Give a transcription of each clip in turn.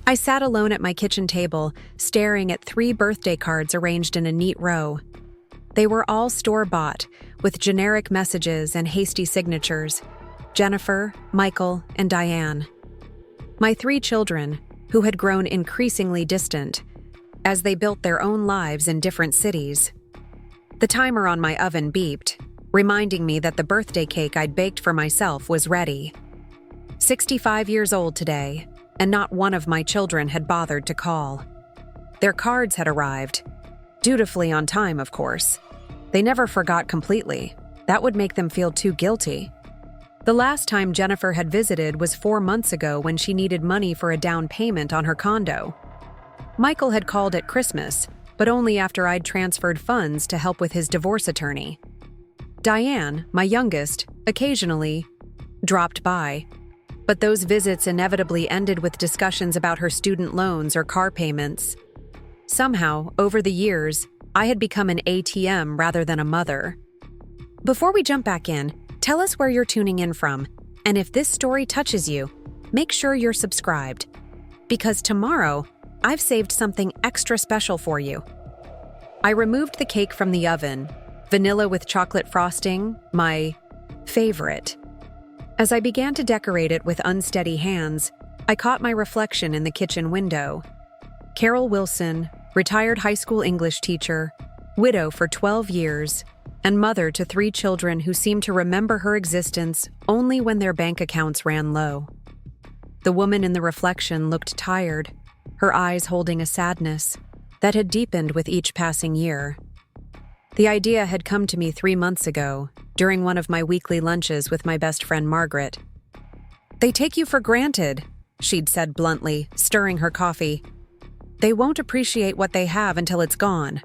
I sat alone at my kitchen table, staring at 3 birthday cards arranged in a neat row. They were all store-bought, with generic messages and hasty signatures: Jennifer, Michael, and Diane. My 3 children, who had grown increasingly distant as they built their own lives in different cities. The timer on my oven beeped, reminding me that the birthday cake I'd baked for myself was ready. 65 years old today, and not one of my children had bothered to call. Their cards had arrived, dutifully on time, of course. They never forgot completely. That would make them feel too guilty. The last time Jennifer had visited was 4 months ago when she needed money for a down payment on her condo. Michael had called at Christmas, but only after I'd transferred funds to help with his divorce attorney. Diane, my youngest, occasionally dropped by, but those visits inevitably ended with discussions about her student loans or car payments. Somehow, over the years, I had become an ATM rather than a mother. Before we jump back in, tell us where you're tuning in from, and if this story touches you, make sure you're subscribed, because tomorrow, I've saved something extra special for you. I removed the cake from the oven, vanilla with chocolate frosting, my favorite. As I began to decorate it with unsteady hands, I caught my reflection in the kitchen window. Carol Wilson, retired high school English teacher, widow for 12 years, and mother to 3 children who seemed to remember her existence only when their bank accounts ran low. The woman in the reflection looked tired, her eyes holding a sadness that had deepened with each passing year. The idea had come to me 3 months ago, during one of my weekly lunches with my best friend Margaret. "They take you for granted," she'd said bluntly, stirring her coffee. "They won't appreciate what they have until it's gone."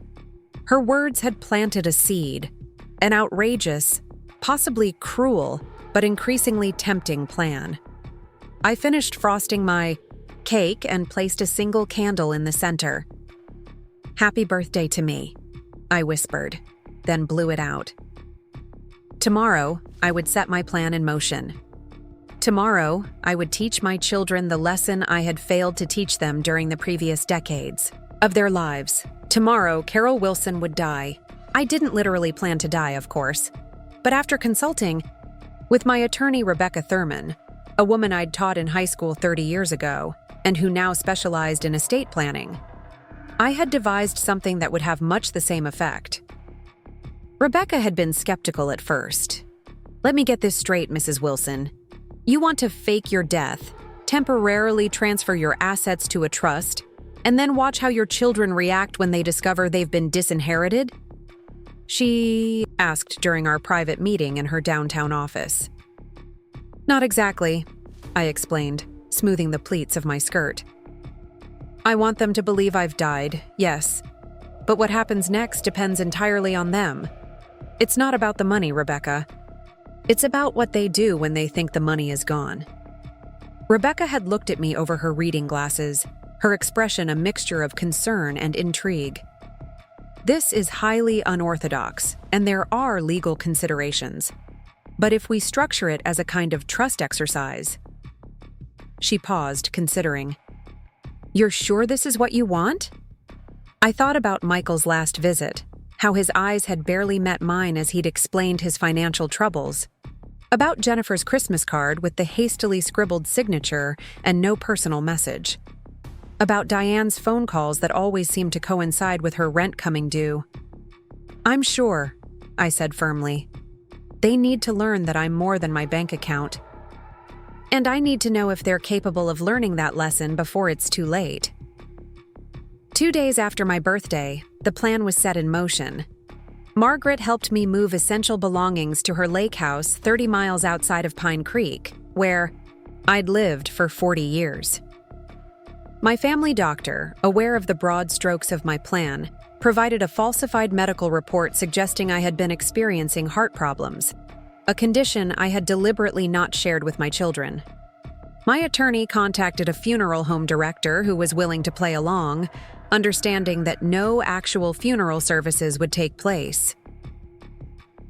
Her words had planted a seed, an outrageous, possibly cruel, but increasingly tempting plan. I finished frosting my cake and placed a single candle in the center. "Happy birthday to me," I whispered, then blew it out. Tomorrow, I would set my plan in motion. Tomorrow, I would teach my children the lesson I had failed to teach them during the previous decades of their lives. Tomorrow, Carol Wilson would die. I didn't literally plan to die, of course, but after consulting with my attorney Rebecca Thurman, a woman I'd taught in high school 30 years ago, and who now specialized in estate planning, I had devised something that would have much the same effect. Rebecca had been skeptical at first. "Let me get this straight, Mrs. Wilson. You want to fake your death, temporarily transfer your assets to a trust, and then watch how your children react when they discover they've been disinherited?" she asked during our private meeting in her downtown office. "Not exactly," I explained, smoothing the pleats of my skirt. "I want them to believe I've died, yes. But what happens next depends entirely on them. It's not about the money, Rebecca. It's about what they do when they think the money is gone." Rebecca had looked at me over her reading glasses, her expression a mixture of concern and intrigue. "This is highly unorthodox, and there are legal considerations. But if we structure it as a kind of trust exercise..." She paused, considering. "You're sure this is what you want?" I thought about Michael's last visit, how his eyes had barely met mine as he'd explained his financial troubles, about Jennifer's Christmas card with the hastily scribbled signature and no personal message, about Diane's phone calls that always seemed to coincide with her rent coming due. "I'm sure," I said firmly. "They need to learn that I'm more than my bank account. And I need to know if they're capable of learning that lesson before it's too late." 2 days after my birthday, the plan was set in motion. Margaret helped me move essential belongings to her lake house 30 miles outside of Pine Creek, where I'd lived for 40 years. My family doctor, aware of the broad strokes of my plan, provided a falsified medical report suggesting I had been experiencing heart problems, a condition I had deliberately not shared with my children. My attorney contacted a funeral home director who was willing to play along, understanding that no actual funeral services would take place.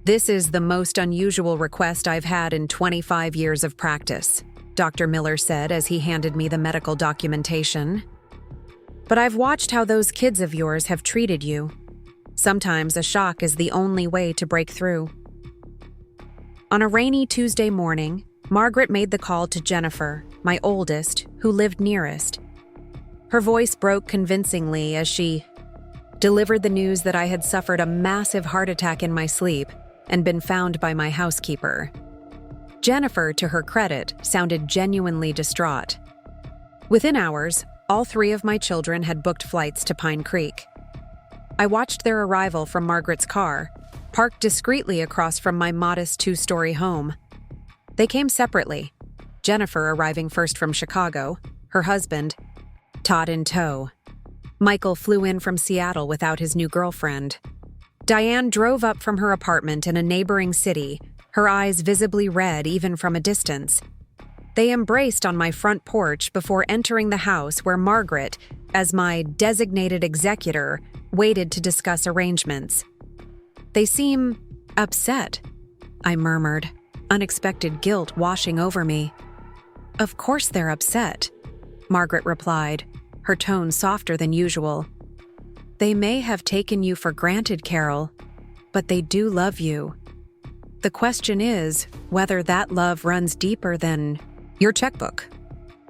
"This is the most unusual request I've had in 25 years of practice," Dr. Miller said as he handed me the medical documentation. "But I've watched how those kids of yours have treated you. Sometimes a shock is the only way to break through." On a rainy Tuesday morning, Margaret made the call to Jennifer, my oldest, who lived nearest. Her voice broke convincingly as she delivered the news that I had suffered a massive heart attack in my sleep and been found by my housekeeper. Jennifer, to her credit, sounded genuinely distraught. Within hours, all 3 of my children had booked flights to Pine Creek. I watched their arrival from Margaret's car, parked discreetly across from my modest 2-story home. They came separately, Jennifer arriving first from Chicago, her husband, Todd, in tow. Michael flew in from Seattle without his new girlfriend. Diane drove up from her apartment in a neighboring city, her eyes visibly red even from a distance. They embraced on my front porch before entering the house where Margaret, as my designated executor, waited to discuss arrangements. "They seem upset," I murmured, unexpected guilt washing over me. "Of course they're upset," Margaret replied, her tone softer than usual. "They may have taken you for granted, Carol, but they do love you. The question is whether that love runs deeper than your checkbook."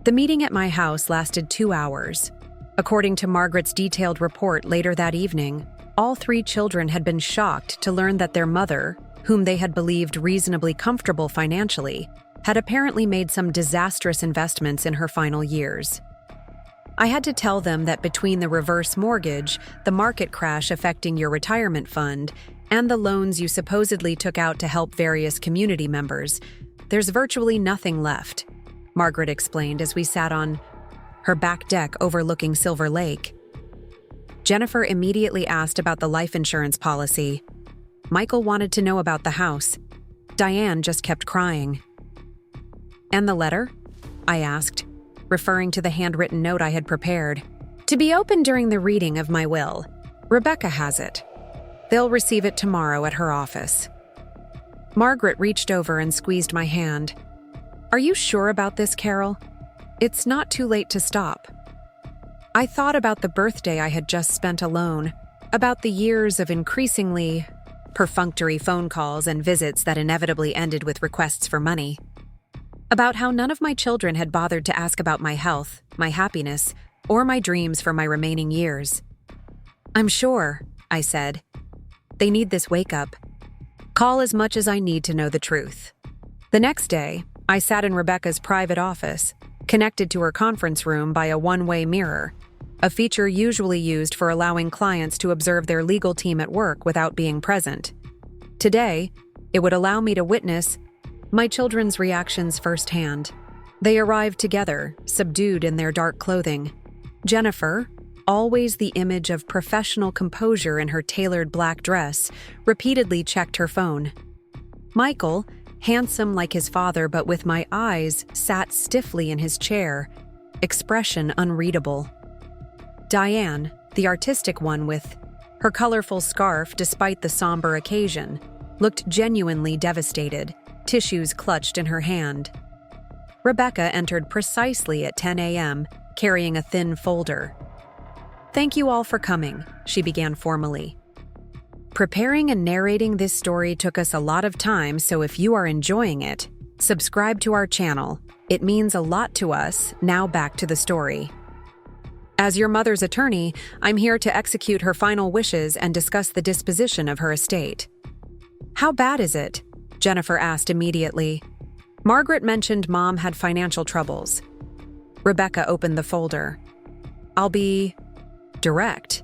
The meeting at my house lasted 2 hours. According to Margaret's detailed report later that evening, all 3 children had been shocked to learn that their mother, whom they had believed reasonably comfortable financially, had apparently made some disastrous investments in her final years. I had to tell them that between the reverse mortgage, the market crash affecting your retirement fund, and the loans you supposedly took out to help various community members, there's virtually nothing left, Margaret explained as we sat on her back deck overlooking Silver Lake. Jennifer immediately asked about the life insurance policy. Michael wanted to know about the house. Diane just kept crying. "And the letter?" I asked, referring to the handwritten note I had prepared. "To be opened during the reading of my will. Rebecca has it. They'll receive it tomorrow at her office." Margaret reached over and squeezed my hand. "Are you sure about this, Carol? It's not too late to stop." I thought about the birthday I had just spent alone, about the years of increasingly perfunctory phone calls and visits that inevitably ended with requests for money, about how none of my children had bothered to ask about my health, my happiness, or my dreams for my remaining years. "I'm sure," I said. "They need this wake-up. Call as much as I need to know the truth." The next day, I sat in Rebecca's private office, connected to her conference room by a one-way mirror, a feature usually used for allowing clients to observe their legal team at work without being present. Today, it would allow me to witness my children's reactions firsthand. They arrived together, subdued in their dark clothing. Jennifer, always the image of professional composure in her tailored black dress, repeatedly checked her phone. Michael, handsome like his father but with my eyes, sat stiffly in his chair, expression unreadable. Diane, the artistic one with her colorful scarf despite the somber occasion, looked genuinely devastated, tissues clutched in her hand. Rebecca entered precisely at 10 a.m., carrying a thin folder. "Thank you all for coming," she began formally. "Preparing and narrating this story took us a lot of time, so if you are enjoying it, subscribe to our channel. It means a lot to us. Now back to the story. As your mother's attorney, I'm here to execute her final wishes and discuss the disposition of her estate." "How bad is it?" Jennifer asked immediately. Margaret mentioned Mom had financial troubles. Rebecca opened the folder. "I'll be direct.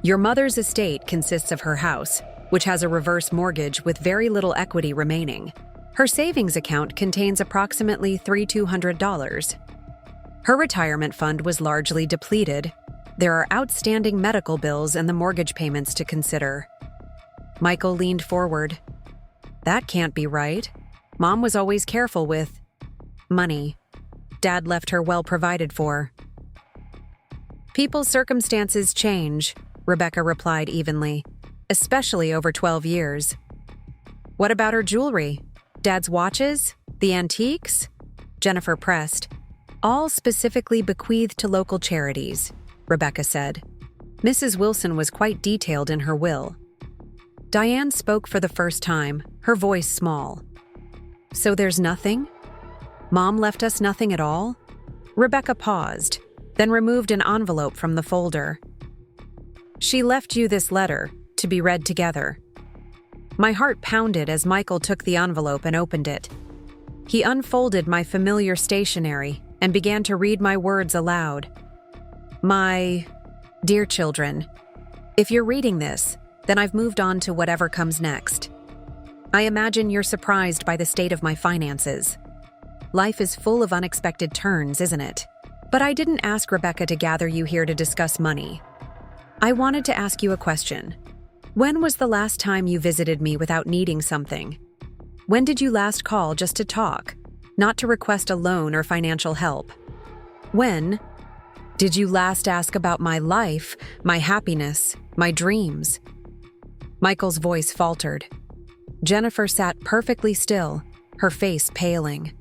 Your mother's estate consists of her house, which has a reverse mortgage with very little equity remaining. Her savings account contains approximately $3,200. Her retirement fund was largely depleted. There are outstanding medical bills and the mortgage payments to consider." Michael leaned forward. "That can't be right. Mom was always careful with money. Dad left her well provided for." "People's circumstances change," Rebecca replied evenly, "especially over 12 years. What about her jewelry? Dad's watches? The antiques?" Jennifer pressed. All specifically bequeathed to local charities, Rebecca said. Mrs. Wilson was quite detailed in her will. Diane spoke for the first time, her voice small. So there's nothing? Mom left us nothing at all? Rebecca paused, then removed an envelope from the folder. She left you this letter, to be read together. My heart pounded as Michael took the envelope and opened it. He unfolded my familiar stationery and began to read my words aloud. My dear children, if you're reading this, then I've moved on to whatever comes next. I imagine you're surprised by the state of my finances. Life is full of unexpected turns, isn't it? But I didn't ask Rebecca to gather you here to discuss money. I wanted to ask you a question. When was the last time you visited me without needing something? When did you last call just to talk, not to request a loan or financial help? When did you last ask about my life, my happiness, my dreams? Michael's voice faltered. Jennifer sat perfectly still, her face paling.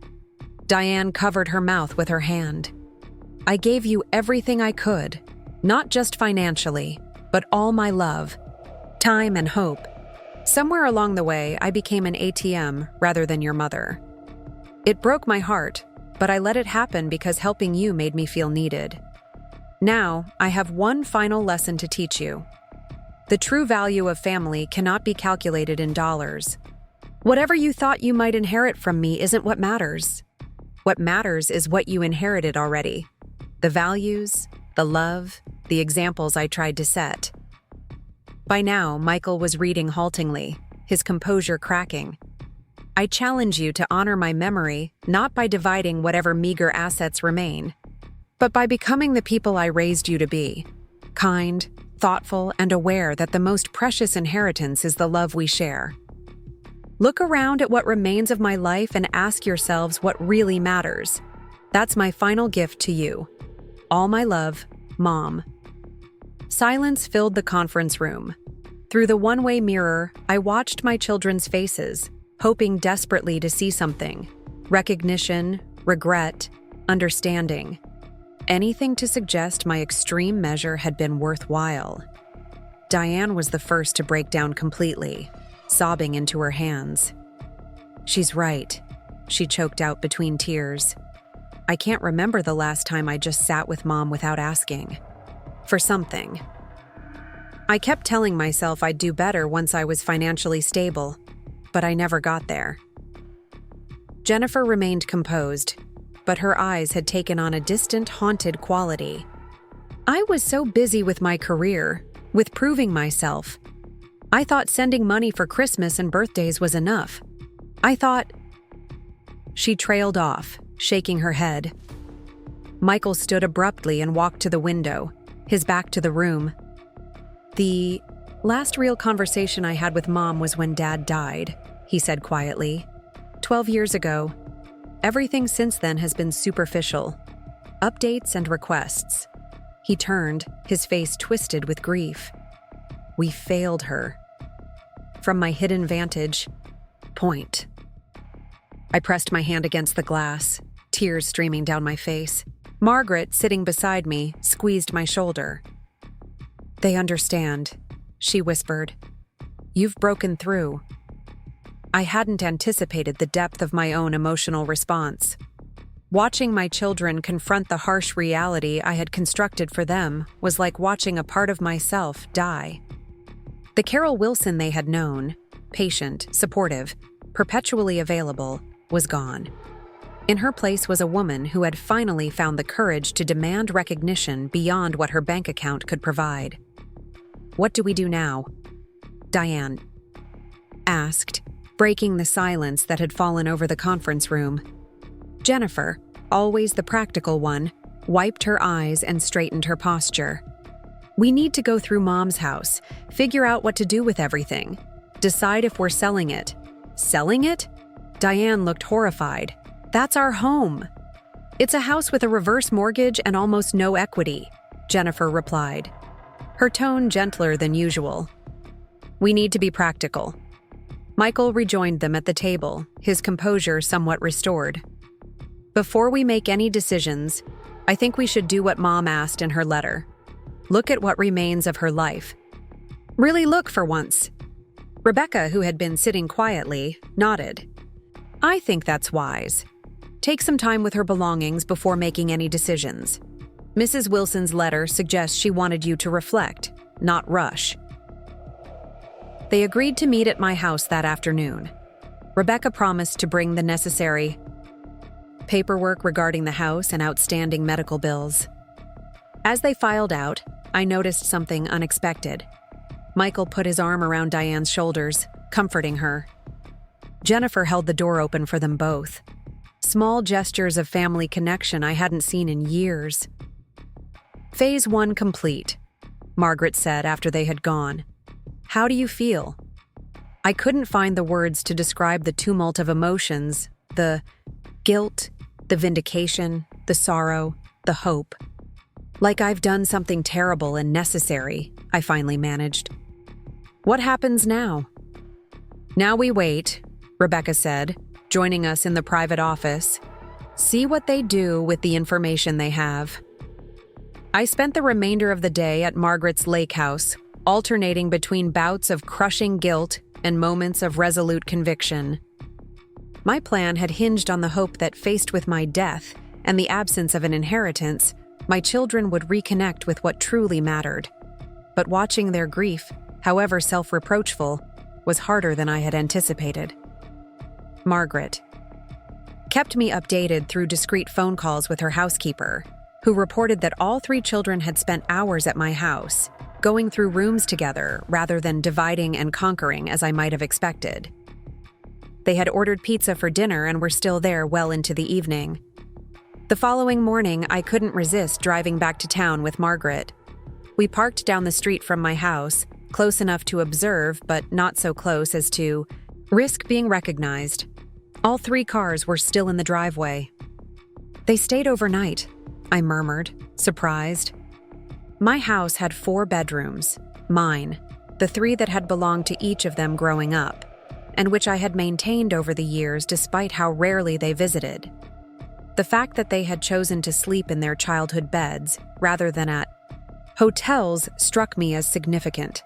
Diane covered her mouth with her hand. I gave you everything I could, not just financially, but all my love, time and hope. Somewhere along the way, I became an ATM rather than your mother. It broke my heart, but I let it happen because helping you made me feel needed. Now, I have one final lesson to teach you. The true value of family cannot be calculated in dollars. Whatever you thought you might inherit from me isn't what matters. What matters is what you inherited already. The values, the love, the examples I tried to set. By now, Michael was reading haltingly, his composure cracking. I challenge you to honor my memory, not by dividing whatever meager assets remain, but by becoming the people I raised you to be. Kind, thoughtful, and aware that the most precious inheritance is the love we share. Look around at what remains of my life and ask yourselves what really matters. That's my final gift to you. All my love, Mom. Silence filled the conference room. Through the one-way mirror, I watched my children's faces, hoping desperately to see something. Recognition, regret, understanding. Anything to suggest my extreme measure had been worthwhile. Diane was the first to break down completely, sobbing into her hands. She's right, she choked out between tears. I can't remember the last time I just sat with Mom without asking. For something. I kept telling myself I'd do better once I was financially stable, but I never got there. Jennifer remained composed, but her eyes had taken on a distant, haunted quality. I was so busy with my career, with proving myself. I thought sending money for Christmas and birthdays was enough. I thought... She trailed off, shaking her head. Michael stood abruptly and walked to the window, his back to the room. The last real conversation I had with Mom was when Dad died, he said quietly. 12 years ago. Everything since then has been superficial. Updates and requests. He turned, his face twisted with grief. We failed her. From my hidden vantage point. I pressed my hand against the glass, tears streaming down my face. Margaret, sitting beside me, squeezed my shoulder. They understand, she whispered. You've broken through. I hadn't anticipated the depth of my own emotional response. Watching my children confront the harsh reality I had constructed for them was like watching a part of myself die. The Carol Wilson they had known, patient, supportive, perpetually available, was gone. In her place was a woman who had finally found the courage to demand recognition beyond what her bank account could provide. What do we do now? Diane asked, breaking the silence that had fallen over the conference room. Jennifer, always the practical one, wiped her eyes and straightened her posture. We need to go through Mom's house, figure out what to do with everything, decide if we're selling it. Selling it? Diane looked horrified. That's our home. It's a house with a reverse mortgage and almost no equity, Jennifer replied, her tone gentler than usual. We need to be practical. Michael rejoined them at the table, his composure somewhat restored. Before we make any decisions, I think we should do what Mom asked in her letter. Look at what remains of her life. Really look for once. Rebecca, who had been sitting quietly, nodded. I think that's wise. Take some time with her belongings before making any decisions. Mrs. Wilson's letter suggests she wanted you to reflect, not rush. They agreed to meet at my house that afternoon. Rebecca promised to bring the necessary paperwork regarding the house and outstanding medical bills. As they filed out, I noticed something unexpected. Michael put his arm around Diane's shoulders, comforting her. Jennifer held the door open for them both. Small gestures of family connection I hadn't seen in years. Phase 1 complete, Margaret said after they had gone. How do you feel? I couldn't find the words to describe the tumult of emotions, the guilt, the vindication, the sorrow, the hope. Like I've done something terrible and necessary, I finally managed. What happens now? Now we wait, Rebecca said, joining us in the private office. See what they do with the information they have. I spent the remainder of the day at Margaret's lake house, alternating between bouts of crushing guilt and moments of resolute conviction. My plan had hinged on the hope that, faced with my death and the absence of an inheritance, my children would reconnect with what truly mattered. But watching their grief, however self-reproachful, was harder than I had anticipated. Margaret kept me updated through discreet phone calls with her housekeeper, who reported that all 3 children had spent hours at my house, going through rooms together rather than dividing and conquering as I might have expected. They had ordered pizza for dinner and were still there well into the evening. The following morning, I couldn't resist driving back to town with Margaret. We parked down the street from my house, close enough to observe, but not so close as to risk being recognized. All 3 cars were still in the driveway. They stayed overnight, I murmured, surprised. My house had 4 bedrooms, mine, the 3 that had belonged to each of them growing up, and which I had maintained over the years despite how rarely they visited. The fact that they had chosen to sleep in their childhood beds rather than at hotels struck me as significant.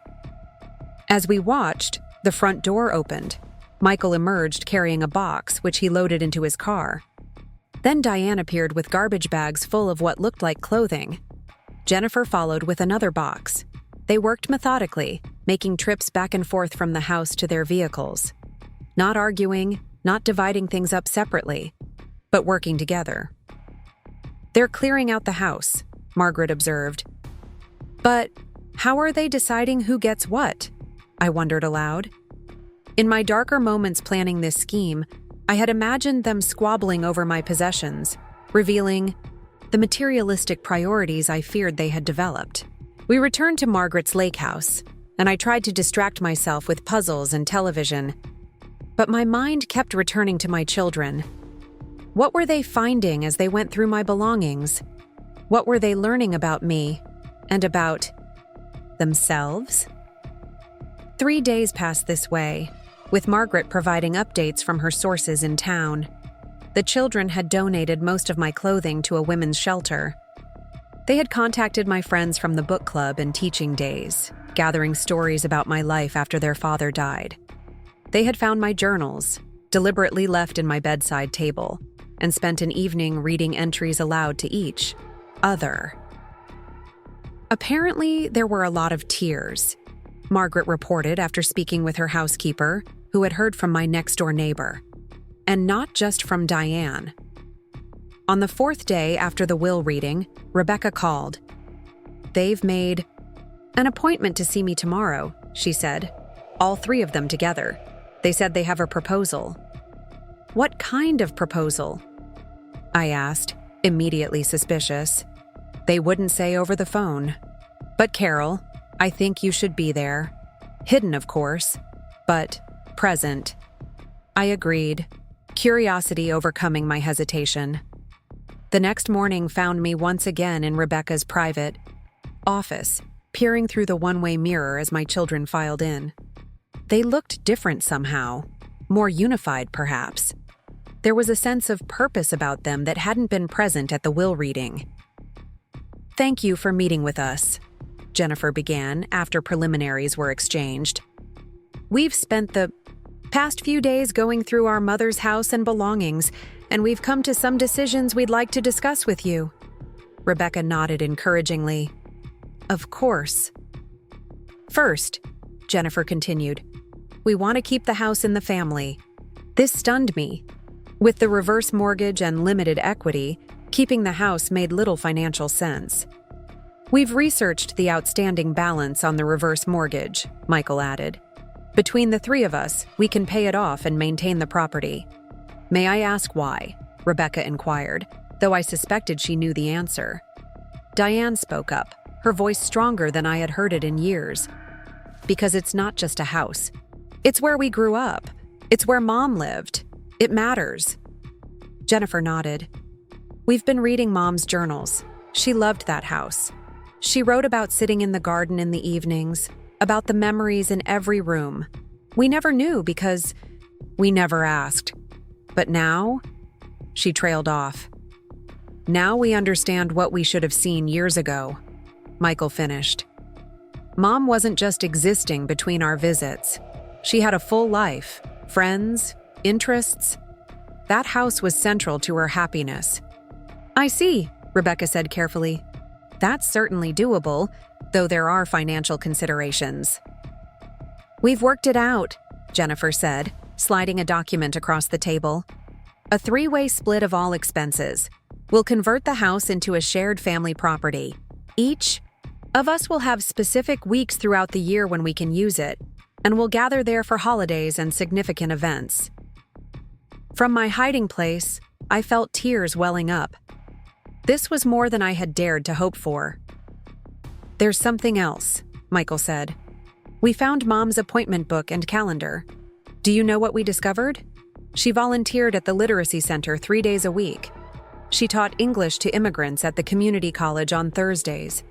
As we watched, the front door opened. Michael emerged carrying a box, which he loaded into his car. Then Diane appeared with garbage bags full of what looked like clothing. Jennifer followed with another box. They worked methodically, making trips back and forth from the house to their vehicles. Not arguing, not dividing things up separately, but working together. They're clearing out the house, Margaret observed. But how are they deciding who gets what? I wondered aloud. In my darker moments planning this scheme, I had imagined them squabbling over my possessions, revealing the materialistic priorities I feared they had developed. We returned to Margaret's lake house, and I tried to distract myself with puzzles and television. But my mind kept returning to my children. What were they finding as they went through my belongings? What were they learning about me and about themselves? 3 days passed this way, with Margaret providing updates from her sources in town. The children had donated most of my clothing to a women's shelter. They had contacted my friends from the book club and teaching days, gathering stories about my life after their father died. They had found my journals, deliberately left in my bedside table, and spent an evening reading entries aloud to each other. Apparently, there were a lot of tears, Margaret reported after speaking with her housekeeper, who had heard from my next-door neighbor. And not just from Diane. On the 4th day after the will reading, Rebecca called. They've made an appointment to see me tomorrow, she said. All 3 of them together. They said they have a proposal. What kind of proposal? I asked, immediately suspicious. They wouldn't say over the phone. But Carol, I think you should be there. Hidden, of course, but present. I agreed, curiosity overcoming my hesitation. The next morning found me once again in Rebecca's private office, peering through the one-way mirror as my children filed in. They looked different somehow, more unified perhaps. There was a sense of purpose about them that hadn't been present at the will reading. "Thank you for meeting with us," Jennifer began after preliminaries were exchanged. "We've spent the past few days going through our mother's house and belongings, and we've come to some decisions we'd like to discuss with you." Rebecca nodded encouragingly. "Of course." "First," Jennifer continued, "we want to keep the house in the family. This stunned me. With the reverse mortgage and limited equity, keeping the house made little financial sense. We've researched the outstanding balance on the reverse mortgage," Michael added. "Between the three of us, we can pay it off and maintain the property." "May I ask why?" Rebecca inquired, though I suspected she knew the answer. Diane spoke up, her voice stronger than I had heard it in years. "Because it's not just a house. It's where we grew up. It's where Mom lived. It matters." Jennifer nodded. "We've been reading Mom's journals. She loved that house. She wrote about sitting in the garden in the evenings, about the memories in every room. We never knew because we never asked. But now," she trailed off. "Now we understand what we should have seen years ago," Michael finished. "Mom wasn't just existing between our visits. She had a full life, friends, interests. That house was central to her happiness." "I see," Rebecca said carefully. "That's certainly doable, though there are financial considerations." "We've worked it out," Jennifer said, sliding a document across the table. "A 3-way split of all expenses. We'll convert the house into a shared family property. Each of us will have specific weeks throughout the year when we can use it, and we'll gather there for holidays and significant events." From my hiding place, I felt tears welling up. This was more than I had dared to hope for. "There's something else," Michael said. "We found Mom's appointment book and calendar. Do you know what we discovered? She volunteered at the literacy center 3 days a week. She taught English to immigrants at the community college on Thursdays.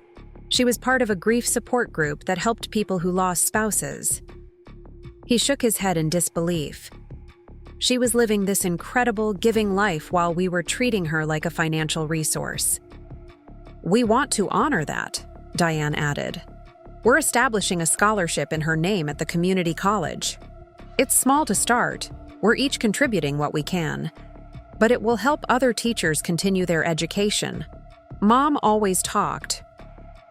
She was part of a grief support group that helped people who lost spouses." He shook his head in disbelief. "She was living this incredible, giving life while we were treating her like a financial resource." "We want to honor that," Diane added. "We're establishing a scholarship in her name at the community college. It's small to start. We're each contributing what we can. But it will help other teachers continue their education. Mom always talked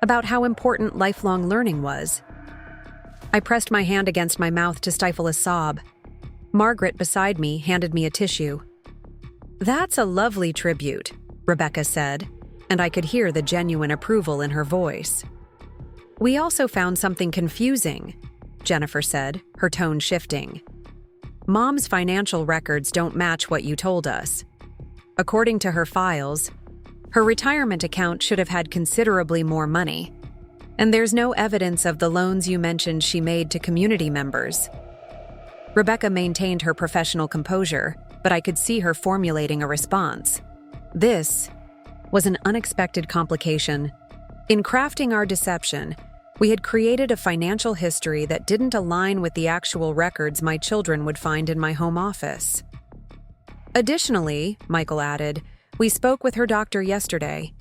about how important lifelong learning was." I pressed my hand against my mouth to stifle a sob. Margaret beside me handed me a tissue. "That's a lovely tribute," Rebecca said, and I could hear the genuine approval in her voice. "We also found something confusing," Jennifer said, her tone shifting. "Mom's financial records don't match what you told us. According to her files, her retirement account should have had considerably more money, and there's no evidence of the loans you mentioned she made to community members." Rebecca maintained her professional composure, but I could see her formulating a response. This was an unexpected complication. In crafting our deception, we had created a financial history that didn't align with the actual records my children would find in my home office. "Additionally," Michael added, "we spoke with her doctor yesterday.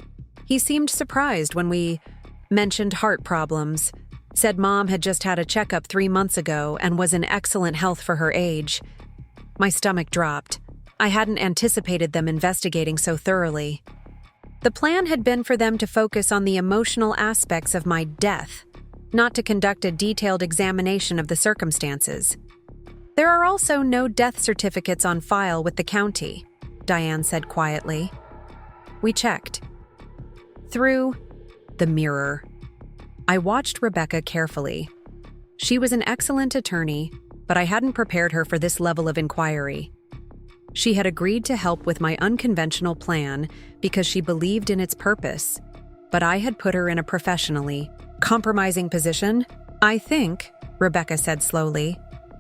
He seemed surprised when we mentioned heart problems. Said Mom had just had a checkup 3 months ago and was in excellent health for her age." My stomach dropped. I hadn't anticipated them investigating so thoroughly. The plan had been for them to focus on the emotional aspects of my death, not to conduct a detailed examination of the circumstances. "There are also no death certificates on file with the county," Diane said quietly. We checked. Through the mirror, I watched Rebecca carefully. She was an excellent attorney, but I hadn't prepared her for this level of inquiry. She had agreed to help with my unconventional plan because she believed in its purpose, but I had put her in a professionally compromising position. "I think," Rebecca said slowly,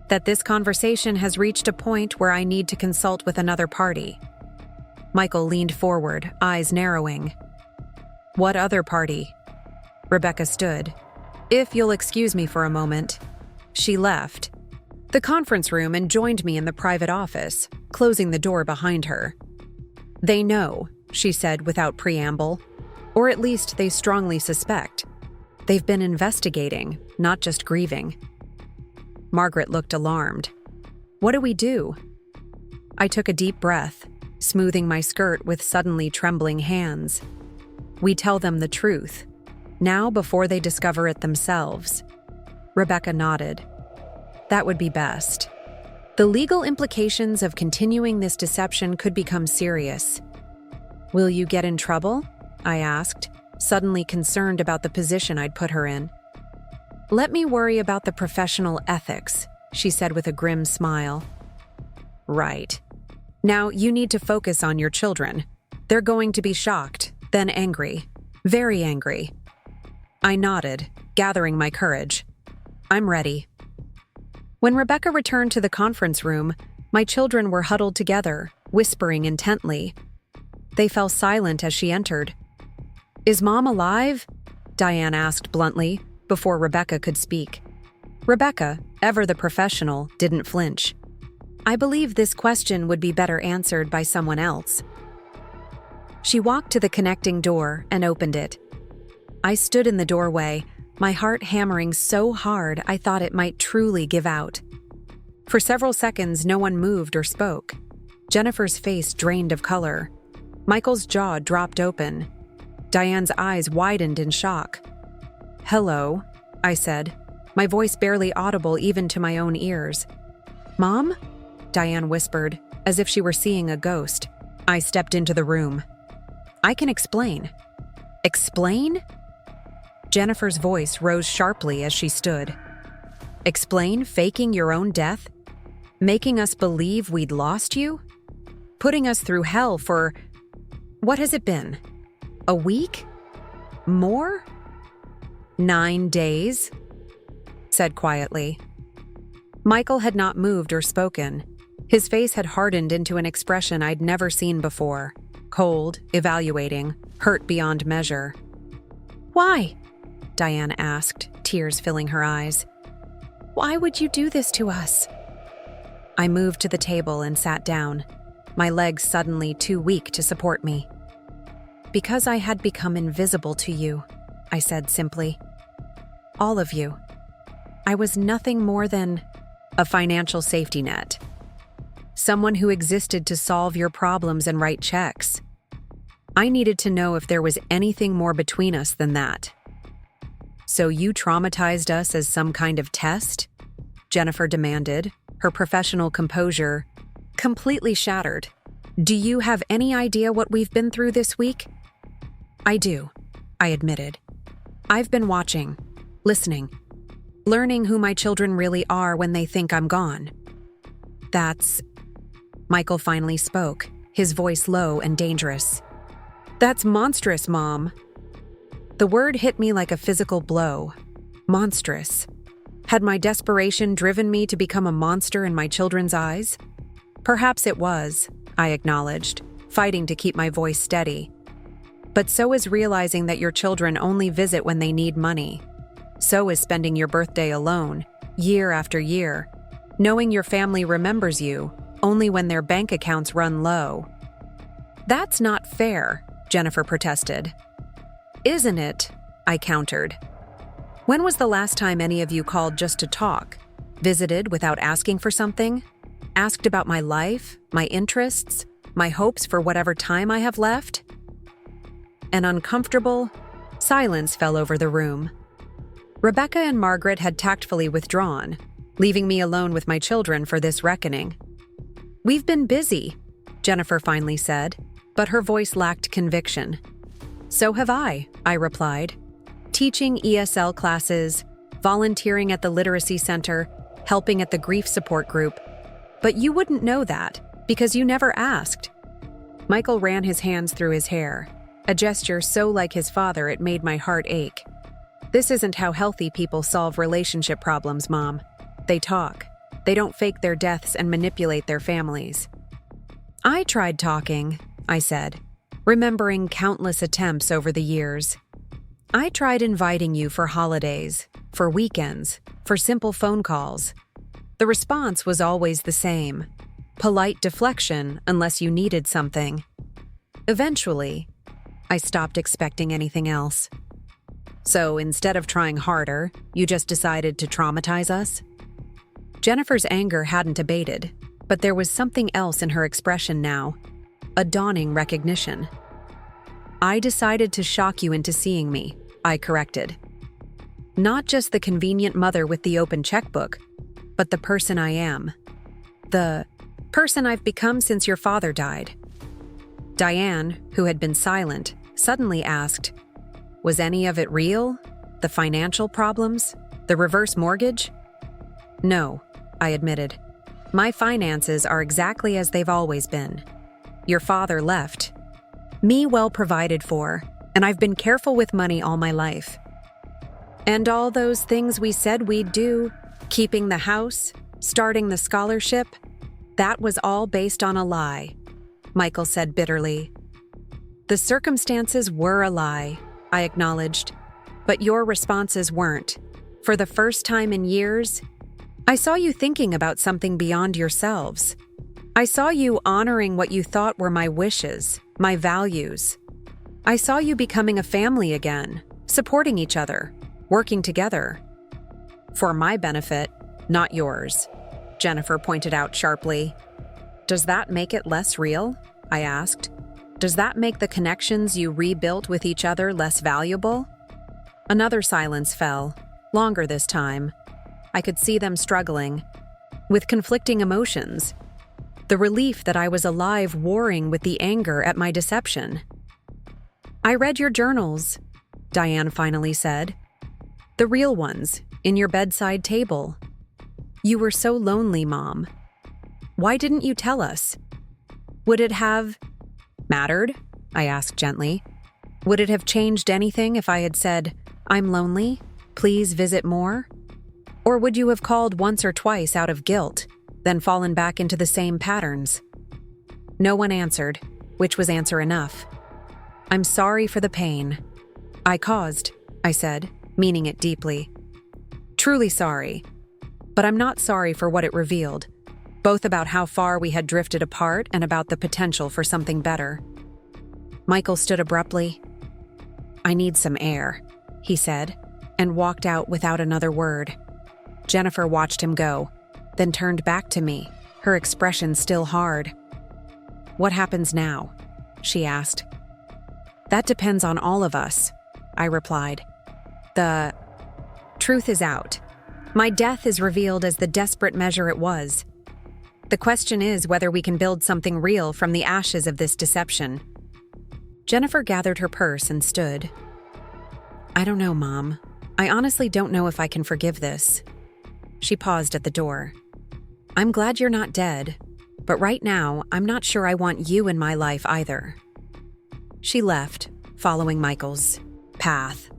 "that this conversation has reached a point where I need to consult with another party." Michael leaned forward, eyes narrowing. "What other party?" Rebecca stood. "If you'll excuse me for a moment." She left. the conference room and joined me in the private office, closing the door behind her. "They know," she said without preamble. "Or at least they strongly suspect. They've been investigating, not just grieving." Margaret looked alarmed. "What do we do?" I took a deep breath, smoothing my skirt with suddenly trembling hands. "We tell them the truth, now before they discover it themselves." Rebecca nodded. "That would be best. The legal implications of continuing this deception could become serious." "Will you get in trouble?" I asked, suddenly concerned about the position I'd put her in. "Let me worry about the professional ethics," she said with a grim smile. "Right. Now you need to focus on your children. They're going to be shocked, then angry. Very angry." I nodded, gathering my courage. "I'm ready." When Rebecca returned to the conference room, my children were huddled together, whispering intently. They fell silent as she entered. "Is Mom alive?" Diane asked bluntly, before Rebecca could speak. Rebecca, ever the professional, didn't flinch. "I believe this question would be better answered by someone else." She walked to the connecting door and opened it. I stood in the doorway, my heart hammering so hard I thought it might truly give out. For several seconds, no one moved or spoke. Jennifer's face drained of color. Michael's jaw dropped open. Diane's eyes widened in shock. "Hello," I said, my voice barely audible even to my own ears. "Mom?" Diane whispered, as if she were seeing a ghost. I stepped into the room. "I can explain." "Explain?" Jennifer's voice rose sharply as she stood. "Explain faking your own death? Making us believe we'd lost you? Putting us through hell for... what has it been? A week? More? 9 days?" said quietly. Michael had not moved or spoken. His face had hardened into an expression I'd never seen before. Cold, evaluating, hurt beyond measure. "Why?" Diane asked, tears filling her eyes. "Why would you do this to us?" I moved to the table and sat down, my legs suddenly too weak to support me. "Because I had become invisible to you," I said simply. "All of you. I was nothing more than a financial safety net. Someone who existed to solve your problems and write checks. I needed to know if there was anything more between us than that." "So you traumatized us as some kind of test?" Jennifer demanded, her professional composure completely shattered. "Do you have any idea what we've been through this week?" "I do," I admitted. "I've been watching, listening, learning who my children really are when they think I'm gone." "That's..." Michael finally spoke, his voice low and dangerous. "That's monstrous, Mom." The word hit me like a physical blow. Monstrous. Had my desperation driven me to become a monster in my children's eyes? Perhaps it was, I acknowledged, fighting to keep my voice steady. But so is realizing that your children only visit when they need money. So is spending your birthday alone, year after year, knowing your family remembers you only when their bank accounts run low. "That's not fair," Jennifer protested. "Isn't it?" I countered. "When was the last time any of you called just to talk? Visited without asking for something? Asked about my life, my interests, my hopes for whatever time I have left?" An uncomfortable silence fell over the room. Rebecca and Margaret had tactfully withdrawn, leaving me alone with my children for this reckoning. "We've been busy," Jennifer finally said, but her voice lacked conviction. "So have I replied. "Teaching ESL classes, volunteering at the literacy center, helping at the grief support group. But you wouldn't know that, because you never asked." Michael ran his hands through his hair, a gesture so like his father it made my heart ache. "This isn't how healthy people solve relationship problems, Mom. They talk. They don't fake their deaths and manipulate their families." "I tried talking," I said, remembering countless attempts over the years. "I tried inviting you for holidays, for weekends, for simple phone calls. The response was always the same: polite deflection unless you needed something. Eventually, I stopped expecting anything else. So instead of trying harder, you just decided to traumatize us? Jennifer's anger hadn't abated, but there was something else in her expression now, a dawning recognition. I decided to shock you into seeing me, I corrected. Not just the convenient mother with the open checkbook, but the person I am. The person I've become since your father died. Diane, who had been silent, suddenly asked, "Was any of it real? The financial problems? The reverse mortgage?" "No," I admitted. "My finances are exactly as they've always been. Your father left me well provided for, and I've been careful with money all my life. And all those things we said we'd do, keeping the house, starting the scholarship, that was all based on a lie," Michael said bitterly. "The circumstances were a lie," I acknowledged, "but your responses weren't. For the first time in years, I saw you thinking about something beyond yourselves. I saw you honoring what you thought were my wishes, my values. I saw you becoming a family again, supporting each other, working together. For my benefit, not yours," Jennifer pointed out sharply. "Does that make it less real?" I asked. "Does that make the connections you rebuilt with each other less valuable?" Another silence fell, longer this time. I could see them struggling, with conflicting emotions. The relief that I was alive warring with the anger at my deception. "I read your journals," Diane finally said. "The real ones, in your bedside table. You were so lonely, Mom. Why didn't you tell us? Would it have mattered?" I asked gently. "Would it have changed anything if I had said, 'I'm lonely, please visit more?' Or would you have called once or twice out of guilt, then fallen back into the same patterns?" No one answered, which was answer enough. "I'm sorry for the pain I caused," I said, meaning it deeply. "Truly sorry. But I'm not sorry for what it revealed, both about how far we had drifted apart and about the potential for something better." Michael stood abruptly. "I need some air," he said, and walked out without another word. Jennifer watched him go, then turned back to me, her expression still hard. "What happens now?" she asked. "That depends on all of us," I replied. "The truth is out. My death is revealed as the desperate measure it was. The question is whether we can build something real from the ashes of this deception." Jennifer gathered her purse and stood. "I don't know, Mom. I honestly don't know if I can forgive this." She paused at the door. "I'm glad you're not dead, but right now, I'm not sure I want you in my life either." She left, following Michael's path.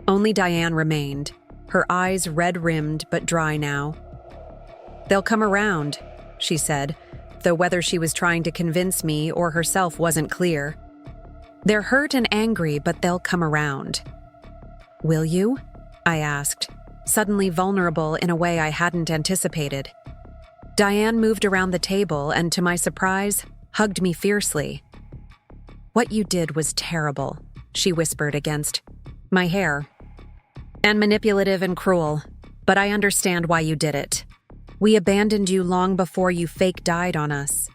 Only Diane remained, her eyes red-rimmed but dry now. "They'll come around," she said, though whether she was trying to convince me or herself wasn't clear. "They're hurt and angry, but they'll come around." "Will you?" I asked, suddenly vulnerable in a way I hadn't anticipated. Diane moved around the table and, to my surprise, hugged me fiercely. "What you did was terrible," she whispered against my hair. "And manipulative and cruel, but I understand why you did it. We abandoned you long before you fake died on us."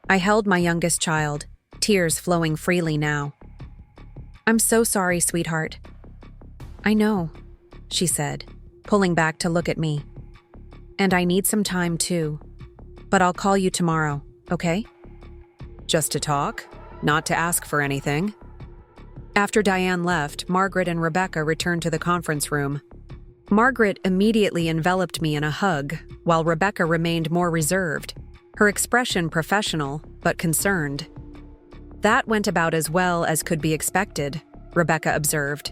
I held my youngest child, tears flowing freely now. "I'm so sorry, sweetheart." "I know," she said, pulling back to look at me. "And I need some time too. But I'll call you tomorrow, okay?" "Just to talk? Not to ask for anything?" After Diane left, Margaret and Rebecca returned to the conference room. Margaret immediately enveloped me in a hug, while Rebecca remained more reserved, her expression professional but concerned. "That went about as well as could be expected," Rebecca observed.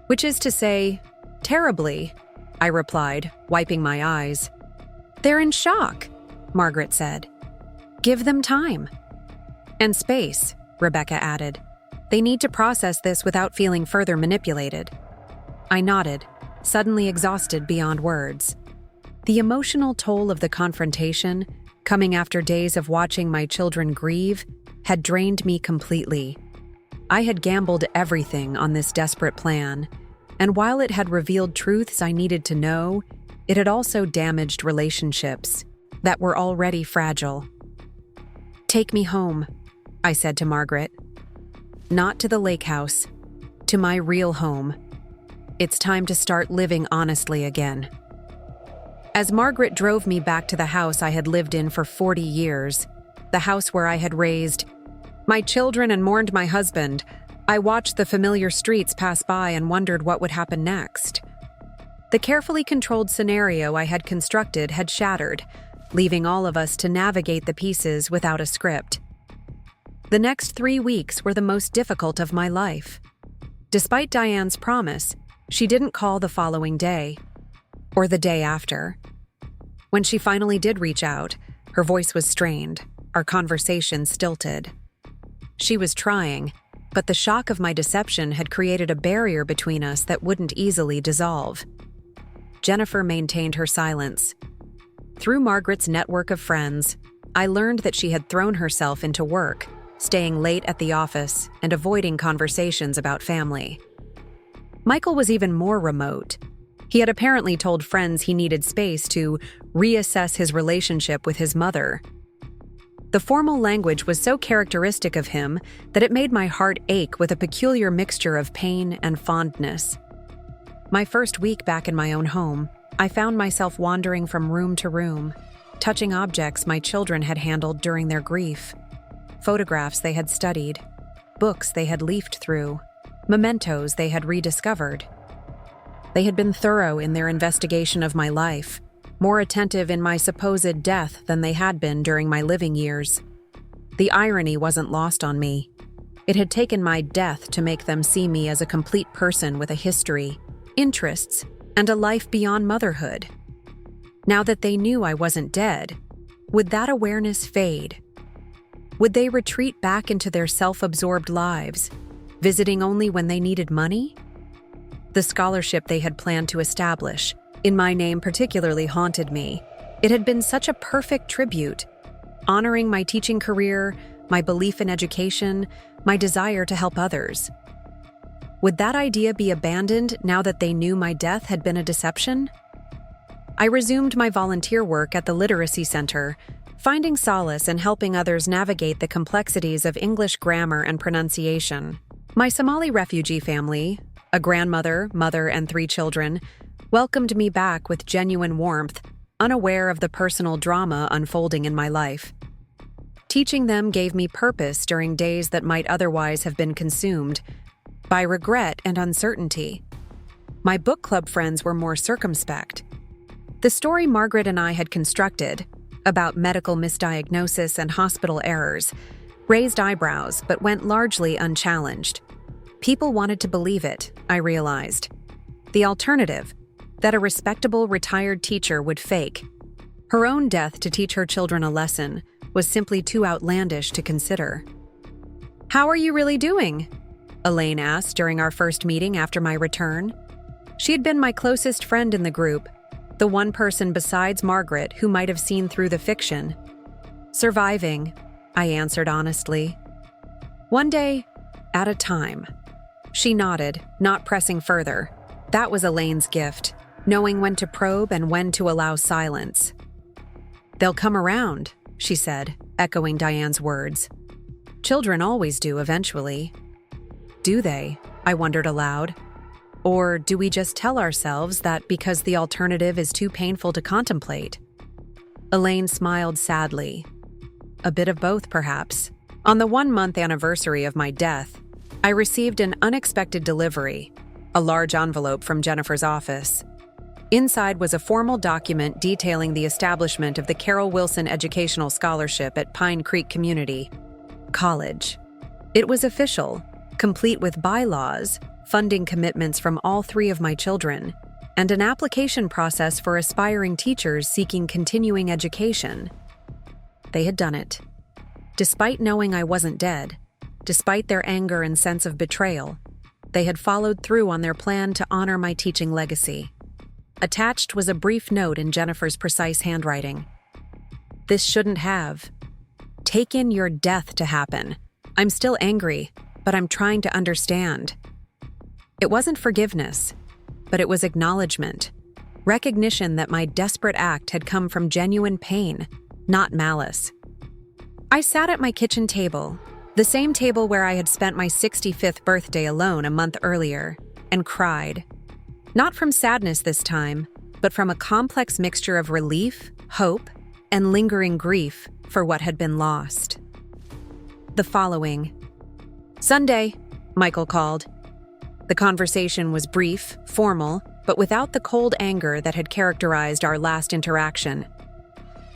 "Which is to say, terribly," I replied, wiping my eyes. "They're in shock," Margaret said. "Give them time." "And space," Rebecca added. "They need to process this without feeling further manipulated." I nodded, suddenly exhausted beyond words. The emotional toll of the confrontation, coming after days of watching my children grieve, had drained me completely. I had gambled everything on this desperate plan, and while it had revealed truths I needed to know, it had also damaged relationships that were already fragile. "Take me home," I said to Margaret. "Not to the lake house, to my real home. It's time to start living honestly again." As Margaret drove me back to the house I had lived in for 40 years, the house where I had raised my children and mourned my husband, I watched the familiar streets pass by and wondered what would happen next. The carefully controlled scenario I had constructed had shattered, leaving all of us to navigate the pieces without a script. The next 3 weeks were the most difficult of my life. Despite Diane's promise, she didn't call the following day, or the day after. When she finally did reach out, her voice was strained, our conversation stilted. She was trying, but the shock of my deception had created a barrier between us that wouldn't easily dissolve. Jennifer maintained her silence. Through Margaret's network of friends, I learned that she had thrown herself into work, staying late at the office and avoiding conversations about family. Michael was even more remote. He had apparently told friends he needed space to reassess his relationship with his mother. The formal language was so characteristic of him that it made my heart ache with a peculiar mixture of pain and fondness. My first week back in my own home, I found myself wandering from room to room, touching objects my children had handled during their grief, photographs they had studied, books they had leafed through, mementos they had rediscovered. They had been thorough in their investigation of my life, more attentive in my supposed death than they had been during my living years. The irony wasn't lost on me. It had taken my death to make them see me as a complete person with a history, interests, and a life beyond motherhood. Now that they knew I wasn't dead, would that awareness fade? Would they retreat back into their self-absorbed lives, visiting only when they needed money? The scholarship they had planned to establish, in my name particularly, haunted me. It had been such a perfect tribute, honoring my teaching career, my belief in education, my desire to help others. Would that idea be abandoned now that they knew my death had been a deception? I resumed my volunteer work at the Literacy Center, finding solace in helping others navigate the complexities of English grammar and pronunciation. My Somali refugee family, a grandmother, mother, and 3 children, welcomed me back with genuine warmth, unaware of the personal drama unfolding in my life. Teaching them gave me purpose during days that might otherwise have been consumed by regret and uncertainty. My book club friends were more circumspect. The story Margaret and I had constructed, about medical misdiagnosis and hospital errors, raised eyebrows but went largely unchallenged. People wanted to believe it, I realized. The alternative, that a respectable retired teacher would fake her own death to teach her children a lesson, was simply too outlandish to consider. "How are you really doing?" Elaine asked during our first meeting after my return. She had been my closest friend in the group, the one person besides Margaret who might have seen through the fiction. "Surviving," I answered honestly. "One day at a time." She nodded, not pressing further. That was Elaine's gift, knowing when to probe and when to allow silence. "They'll come around," she said, echoing Diane's words. "Children always do eventually." Do they? I wondered aloud. Or do we just tell ourselves that because the alternative is too painful to contemplate? Elaine smiled sadly. A bit of both, perhaps. On the 1-month anniversary of my death, I received an unexpected delivery, a large envelope from Jennifer's office. Inside was a formal document detailing the establishment of the Carol Wilson Educational Scholarship at Pine Creek Community College. It was official, complete with bylaws, funding commitments from all 3 of my children, and an application process for aspiring teachers seeking continuing education. They had done it. Despite knowing I wasn't dead, despite their anger and sense of betrayal, they had followed through on their plan to honor my teaching legacy. Attached was a brief note in Jennifer's precise handwriting. This shouldn't have. Taken your death to happen. I'm still angry, but I'm trying to understand. It wasn't forgiveness, but it was acknowledgement. Recognition that my desperate act had come from genuine pain, not malice. I sat at my kitchen table, the same table where I had spent my 65th birthday alone a month earlier, and cried. Not from sadness this time, but from a complex mixture of relief, hope, and lingering grief for what had been lost. The following. Sunday, Michael called. The conversation was brief, formal, but without the cold anger that had characterized our last interaction.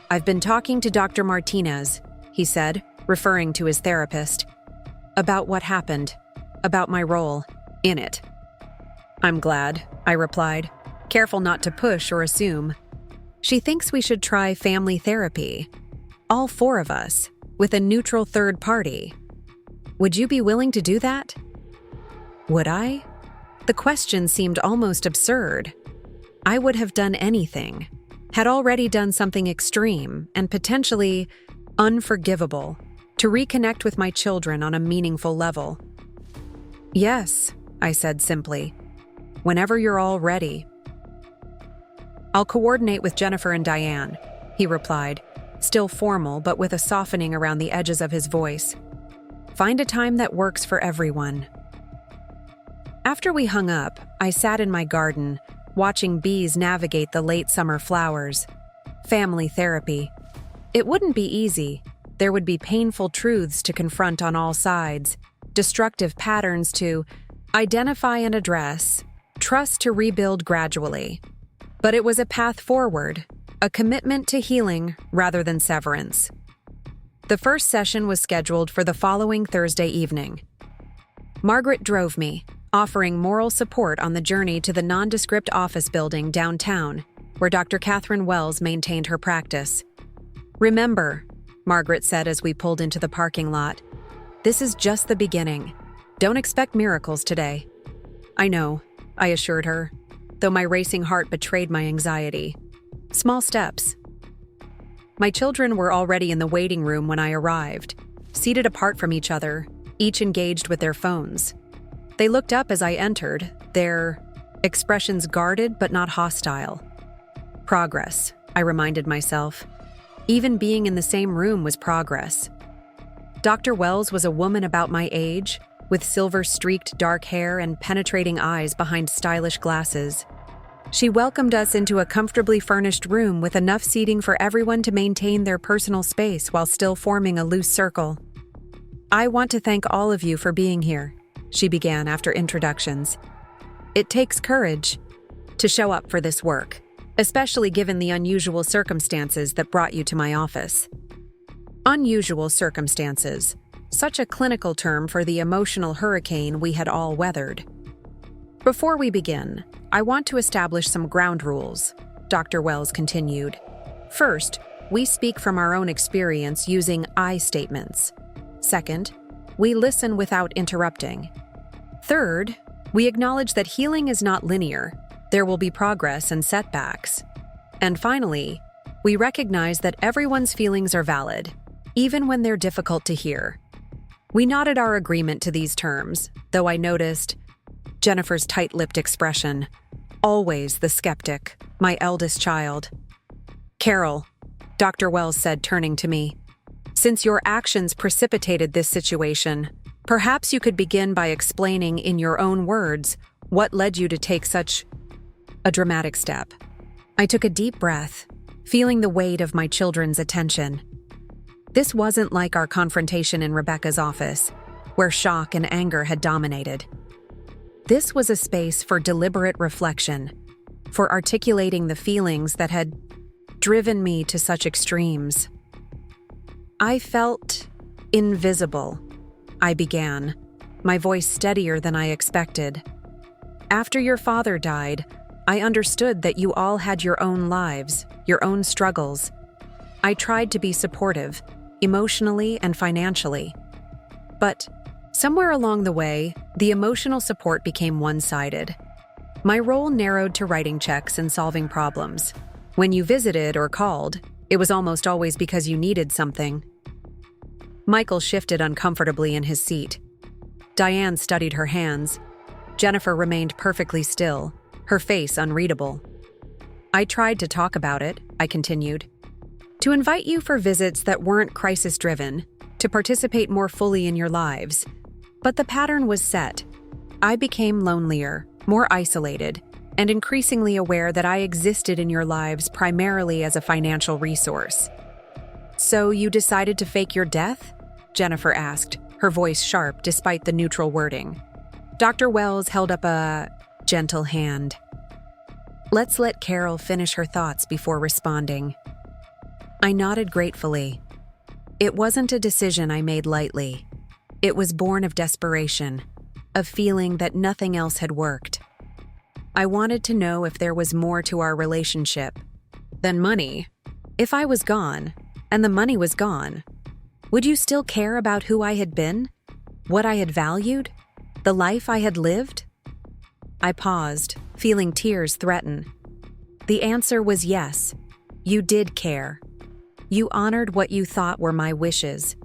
I've been talking to Dr. Martinez, he said, referring to his therapist, about what happened, about my role in it. I'm glad, I replied, careful not to push or assume. She thinks we should try family therapy. All four of us, with a neutral third party. Would you be willing to do that? Would I? The question seemed almost absurd. I would have done anything, had already done something extreme and potentially unforgivable to reconnect with my children on a meaningful level. Yes, I said simply. Whenever you're all ready. I'll coordinate with Jennifer and Diane, he replied, still formal but with a softening around the edges of his voice. Find a time that works for everyone. After we hung up, I sat in my garden, watching bees navigate the late summer flowers. Family therapy. It wouldn't be easy. There would be painful truths to confront on all sides, destructive patterns to identify and address, trust to rebuild gradually. But it was a path forward, a commitment to healing rather than severance. The first session was scheduled for the following Thursday evening. Margaret drove me, offering moral support on the journey to the nondescript office building downtown, where Dr. Catherine Wells maintained her practice. Remember, Margaret said as we pulled into the parking lot, this is just the beginning. Don't expect miracles today. I know, I assured her, though my racing heart betrayed my anxiety. Small steps. My children were already in the waiting room when I arrived, seated apart from each other, each engaged with their phones. They looked up as I entered, their expressions guarded but not hostile. Progress, I reminded myself. Even being in the same room was progress. Dr. Wells was a woman about my age, with silver-streaked dark hair and penetrating eyes behind stylish glasses. She welcomed us into a comfortably furnished room with enough seating for everyone to maintain their personal space while still forming a loose circle. I want to thank all of you for being here, she began after introductions. It takes courage to show up for this work, especially given the unusual circumstances that brought you to my office. Unusual circumstances, such a clinical term for the emotional hurricane we had all weathered. Before we begin, I want to establish some ground rules, Dr. Wells continued. First, we speak from our own experience using I statements. Second, we listen without interrupting. Third, we acknowledge that healing is not linear. There will be progress and setbacks. And finally, we recognize that everyone's feelings are valid, even when they're difficult to hear. We nodded our agreement to these terms, though I noticed Jennifer's tight-lipped expression. Always the skeptic, my eldest child. Carol, Dr. Wells said, turning to me, since your actions precipitated this situation, perhaps you could begin by explaining in your own words what led you to take such a dramatic step. I took a deep breath, feeling the weight of my children's attention. This wasn't like our confrontation in Rebecca's office, where shock and anger had dominated. This was a space for deliberate reflection, for articulating the feelings that had driven me to such extremes. I felt invisible, I began, my voice steadier than I expected. After your father died, I understood that you all had your own lives, your own struggles. I tried to be supportive, emotionally and financially. But somewhere along the way, the emotional support became one-sided. My role narrowed to writing checks and solving problems. When you visited or called, it was almost always because you needed something. Michael shifted uncomfortably in his seat. Diane studied her hands. Jennifer remained perfectly still, her face unreadable. I tried to talk about it, I continued. To invite you for visits that weren't crisis-driven, to participate more fully in your lives. But the pattern was set. I became lonelier, more isolated, and increasingly aware that I existed in your lives primarily as a financial resource. So you decided to fake your death? Jennifer asked, her voice sharp despite the neutral wording. Dr. Wells held up a gentle hand. Let's let Carol finish her thoughts before responding. I nodded gratefully. It wasn't a decision I made lightly. It was born of desperation, of feeling that nothing else had worked. I wanted to know if there was more to our relationship than money. If I was gone, and the money was gone, would you still care about who I had been? What I had valued? The life I had lived? I paused, feeling tears threaten. The answer was yes. You did care. You honored what you thought were my wishes.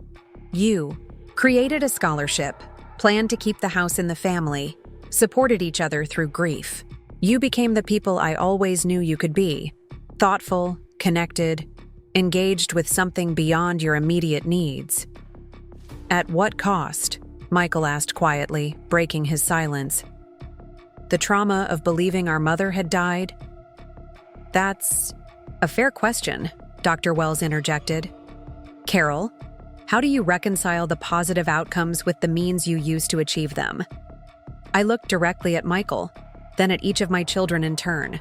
You created a scholarship, planned to keep the house in the family, supported each other through grief. You became the people I always knew you could be, thoughtful, connected, engaged with something beyond your immediate needs. At what cost? Michael asked quietly, breaking his silence. The trauma of believing our mother had died? That's a fair question, Dr. Wells interjected. Carol, how do you reconcile the positive outcomes with the means you use to achieve them? I looked directly at Michael, then at each of my children in turn.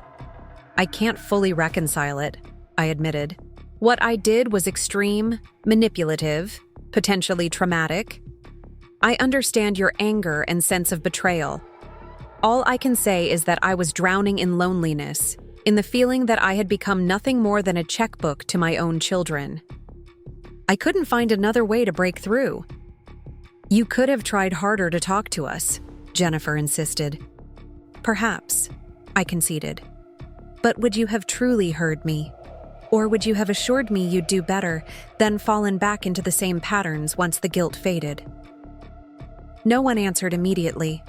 I can't fully reconcile it, I admitted. What I did was extreme, manipulative, potentially traumatic. I understand your anger and sense of betrayal. All I can say is that I was drowning in loneliness, in the feeling that I had become nothing more than a checkbook to my own children. I couldn't find another way to break through. You could have tried harder to talk to us, Jennifer insisted. Perhaps, I conceded. But would you have truly heard me? Or would you have assured me you'd do better, then fallen back into the same patterns once the guilt faded? No one answered immediately.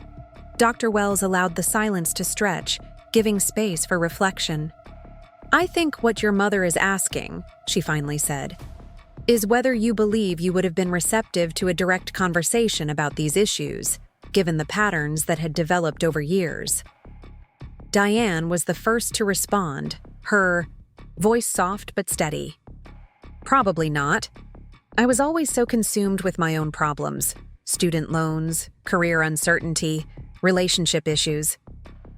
Dr. Wells allowed the silence to stretch, giving space for reflection. I think what your mother is asking, she finally said, is whether you believe you would have been receptive to a direct conversation about these issues, given the patterns that had developed over years. Diane was the first to respond, her voice soft but steady. Probably not. I was always so consumed with my own problems, student loans, career uncertainty, relationship issues.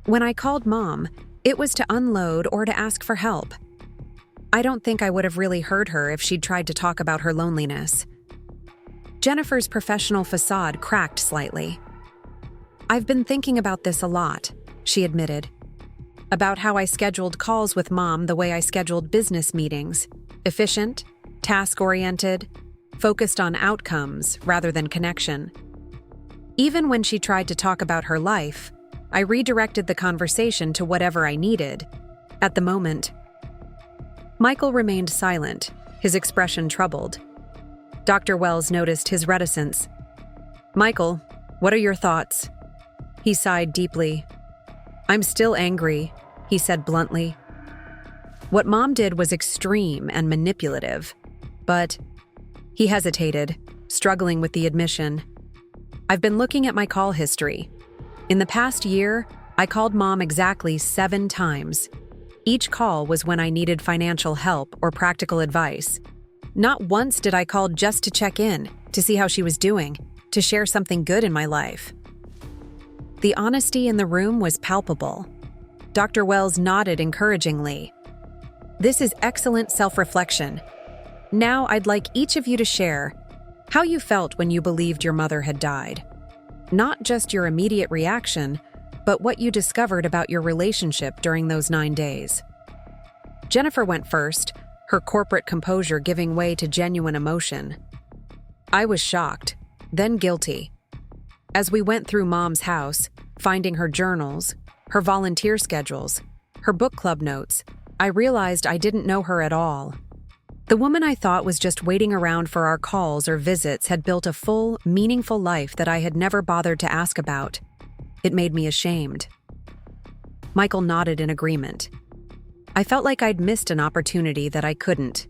When I called Mom, it was to unload or to ask for help. I don't think I would have really heard her if she'd tried to talk about her loneliness. Jennifer's professional facade cracked slightly. I've been thinking about this a lot, she admitted. About how I scheduled calls with Mom the way I scheduled business meetings. Efficient, task-oriented, focused on outcomes rather than connection. Even when she tried to talk about her life, I redirected the conversation to whatever I needed. At the moment, Michael remained silent, his expression troubled. Dr. Wells noticed his reticence. Michael, what are your thoughts? He sighed deeply. I'm still angry, he said bluntly. What Mom did was extreme and manipulative, but he hesitated, struggling with the admission. I've been looking at my call history. In the past year, I called Mom exactly 7 times. Each call was when I needed financial help or practical advice. Not once did I call just to check in, to see how she was doing, to share something good in my life. The honesty in the room was palpable. Dr. Wells nodded encouragingly. This is excellent self-reflection. Now I'd like each of you to share how you felt when you believed your mother had died. Not just your immediate reaction, but what you discovered about your relationship during those 9 days. Jennifer went first, her corporate composure giving way to genuine emotion. I was shocked, then guilty. As we went through Mom's house, finding her journals, her volunteer schedules, her book club notes, I realized I didn't know her at all. The woman I thought was just waiting around for our calls or visits had built a full, meaningful life that I had never bothered to ask about. It made me ashamed. Michael nodded in agreement. I felt like I'd missed an opportunity that I couldn't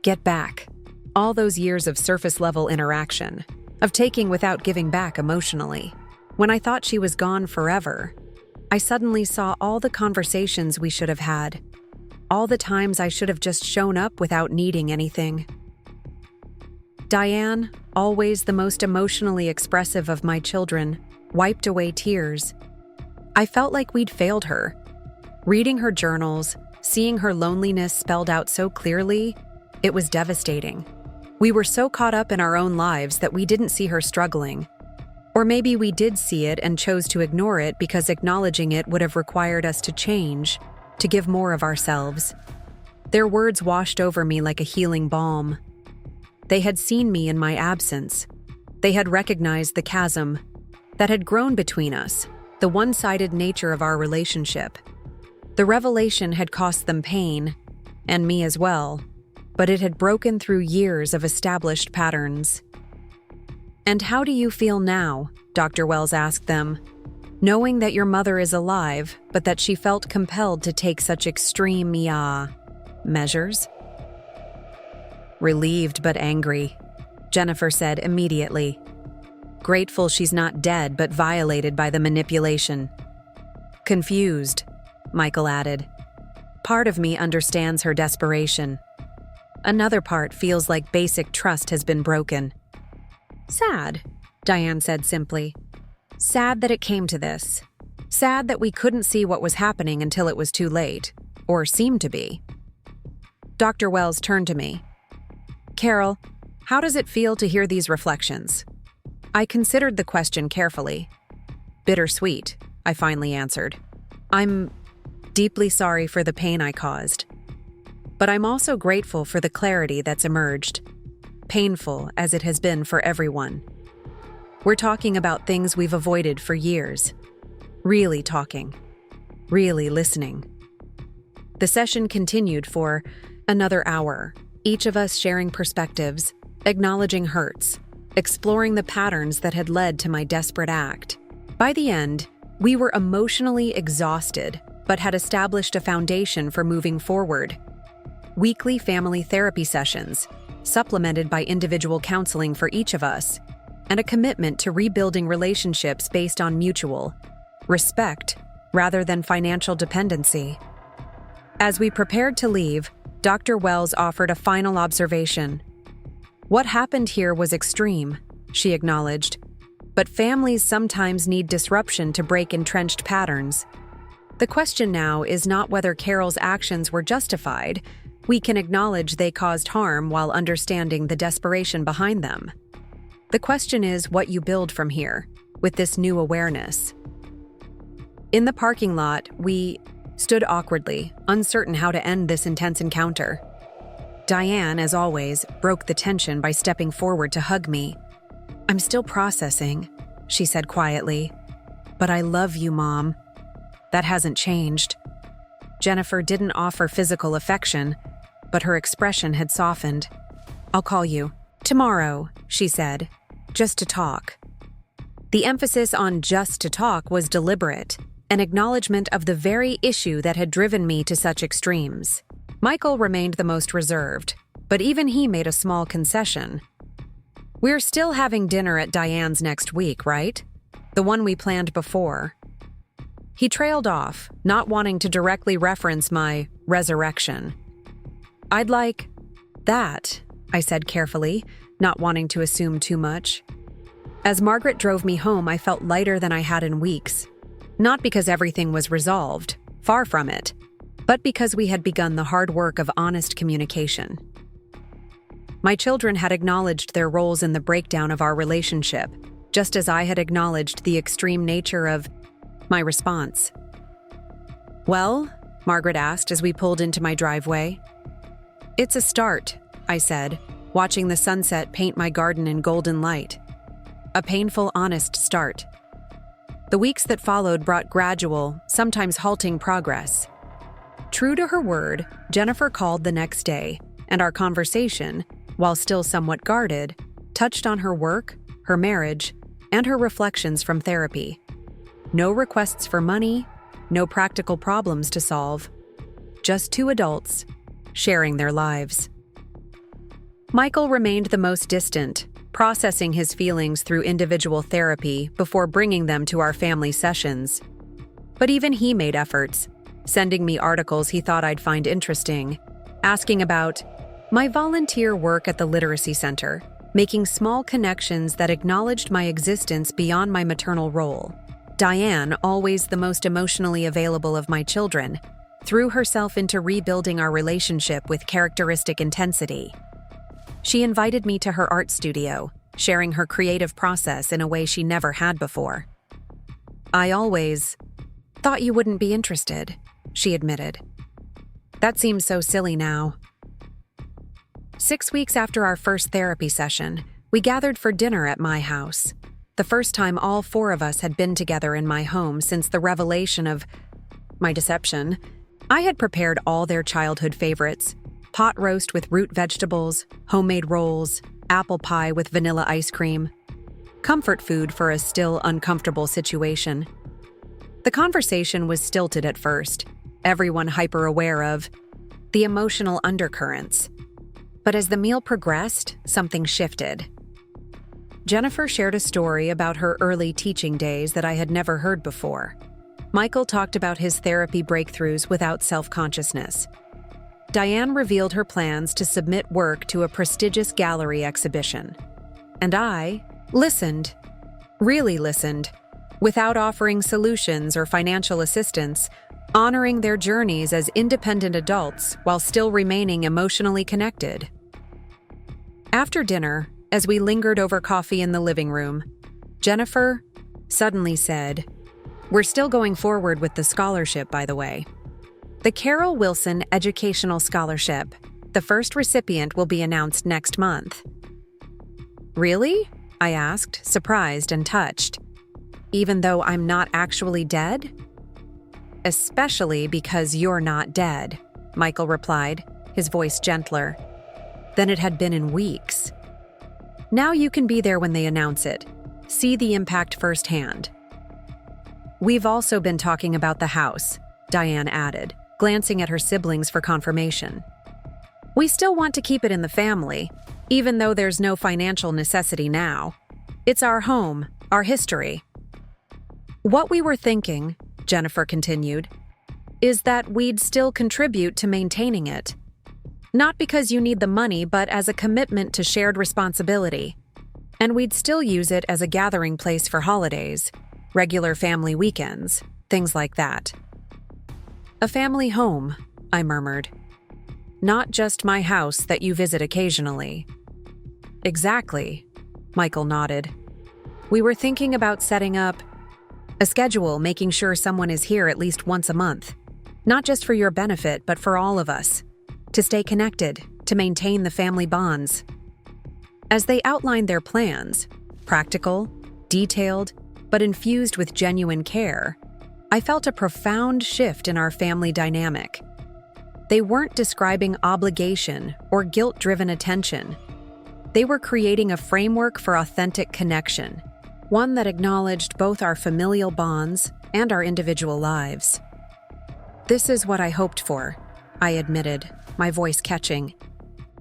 get back. All those years of surface-level interaction, of taking without giving back emotionally. When I thought she was gone forever, I suddenly saw all the conversations we should have had. All the times I should have just shown up without needing anything. Diane, always the most emotionally expressive of my children, wiped away tears. I felt like we'd failed her. Reading her journals, seeing her loneliness spelled out so clearly, it was devastating. We were so caught up in our own lives that we didn't see her struggling. Or maybe we did see it and chose to ignore it because acknowledging it would have required us to change, to give more of ourselves. Their words washed over me like a healing balm. They had seen me in my absence. They had recognized the chasm that had grown between us, the one-sided nature of our relationship. The revelation had cost them pain, and me as well, but it had broken through years of established patterns. "And how do you feel now?" Dr. Wells asked them. "Knowing that your mother is alive, but that she felt compelled to take such extreme measures?" "Relieved but angry," Jennifer said immediately. "Grateful she's not dead but violated by the manipulation." "Confused," Michael added. "Part of me understands her desperation. Another part feels like basic trust has been broken." "Sad," Diane said simply. "Sad that it came to this. Sad that we couldn't see what was happening until it was too late, or seemed to be." Dr. Wells turned to me. "Carol, how does it feel to hear these reflections?" I considered the question carefully. "Bittersweet," I finally answered. "I'm deeply sorry for the pain I caused. But I'm also grateful for the clarity that's emerged, painful as it has been for everyone. We're talking about things we've avoided for years. Really talking. Really listening." The session continued for another hour, each of us sharing perspectives, acknowledging hurts, exploring the patterns that had led to my desperate act. By the end, we were emotionally exhausted, but had established a foundation for moving forward. Weekly family therapy sessions, supplemented by individual counseling for each of us, and a commitment to rebuilding relationships based on mutual respect rather than financial dependency. As we prepared to leave, Dr. Wells offered a final observation. "What happened here was extreme," she acknowledged, "but families sometimes need disruption to break entrenched patterns. The question now is not whether Carol's actions were justified. We can acknowledge they caused harm while understanding the desperation behind them. The question is what you build from here, with this new awareness." In the parking lot, we stood awkwardly, uncertain how to end this intense encounter. Diane, as always, broke the tension by stepping forward to hug me. "I'm still processing," she said quietly. "But I love you, Mom. That hasn't changed." Jennifer didn't offer physical affection, but her expression had softened. "I'll call you tomorrow," she said, "just to talk." The emphasis on "just to talk" was deliberate, an acknowledgement of the very issue that had driven me to such extremes. Michael remained the most reserved, but even he made a small concession. "We're still having dinner at Diane's next week, right? The one we planned before." He trailed off, not wanting to directly reference my resurrection. "I'd like that," I said carefully, not wanting to assume too much. As Margaret drove me home, I felt lighter than I had in weeks. Not because everything was resolved, far from it, but because we had begun the hard work of honest communication. My children had acknowledged their roles in the breakdown of our relationship, just as I had acknowledged the extreme nature of my response. "Well?" Margaret asked as we pulled into my driveway. "It's a start," I said, watching the sunset paint my garden in golden light. "A painful, honest start." The weeks that followed brought gradual, sometimes halting progress. True to her word, Jennifer called the next day, and our conversation, while still somewhat guarded, touched on her work, her marriage, and her reflections from therapy. No requests for money, no practical problems to solve. Just two adults, sharing their lives. Michael remained the most distant, processing his feelings through individual therapy before bringing them to our family sessions. But even he made efforts, sending me articles he thought I'd find interesting, asking about my volunteer work at the literacy center, making small connections that acknowledged my existence beyond my maternal role. Diane, always the most emotionally available of my children, threw herself into rebuilding our relationship with characteristic intensity. She invited me to her art studio, sharing her creative process in a way she never had before. "I always thought you wouldn't be interested," she admitted. "That seems so silly now." 6 weeks after our first therapy session, we gathered for dinner at my house. The first time all 4 of us had been together in my home since the revelation of my deception. I had prepared all their childhood favorites: pot roast with root vegetables, homemade rolls, apple pie with vanilla ice cream. Comfort food for a still uncomfortable situation. The conversation was stilted at first, everyone hyper-aware of the emotional undercurrents. But as the meal progressed, something shifted. Jennifer shared a story about her early teaching days that I had never heard before. Michael talked about his therapy breakthroughs without self-consciousness. Diane revealed her plans to submit work to a prestigious gallery exhibition. And I listened, really listened, without offering solutions or financial assistance, honoring their journeys as independent adults while still remaining emotionally connected. After dinner, as we lingered over coffee in the living room, Jennifer suddenly said, "We're still going forward with the scholarship, by the way. The Carol Wilson Educational Scholarship. The first recipient will be announced next month." "Really?" I asked, surprised and touched. "Even though I'm not actually dead?" "Especially because you're not dead," Michael replied, his voice gentler than it had been in weeks. "Now you can be there when they announce it. See the impact firsthand." "We've also been talking about the house," Diane added, glancing at her siblings for confirmation. "We still want to keep it in the family, even though there's no financial necessity now. It's our home, our history." "What we were thinking," Jennifer continued, "is that we'd still contribute to maintaining it. Not because you need the money, but as a commitment to shared responsibility. And we'd still use it as a gathering place for holidays, regular family weekends, things like that." "A family home," I murmured. "Not just my house that you visit occasionally." "Exactly," Michael nodded. "We were thinking about setting up a schedule, making sure someone is here at least once a month. Not just for your benefit, but for all of us. To stay connected, to maintain the family bonds." As they outlined their plans, practical, detailed, but infused with genuine care, I felt a profound shift in our family dynamic. They weren't describing obligation or guilt-driven attention. They were creating a framework for authentic connection, one that acknowledged both our familial bonds and our individual lives. "This is what I hoped for," I admitted, my voice catching.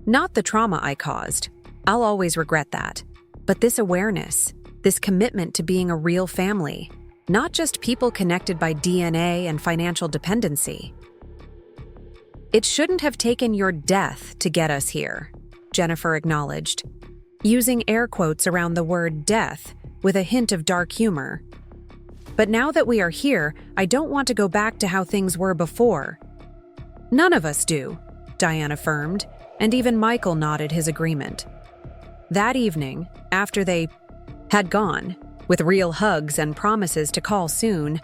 "Not the trauma I caused. I'll always regret that. But this awareness, this commitment to being a real family, not just people connected by DNA and financial dependency." "It shouldn't have taken your death to get us here," Jennifer acknowledged, using air quotes around the word death with a hint of dark humor. "But now that we are here, I don't want to go back to how things were before." "None of us do," Diane affirmed, and even Michael nodded his agreement. That evening, after they had gone, with real hugs and promises to call soon,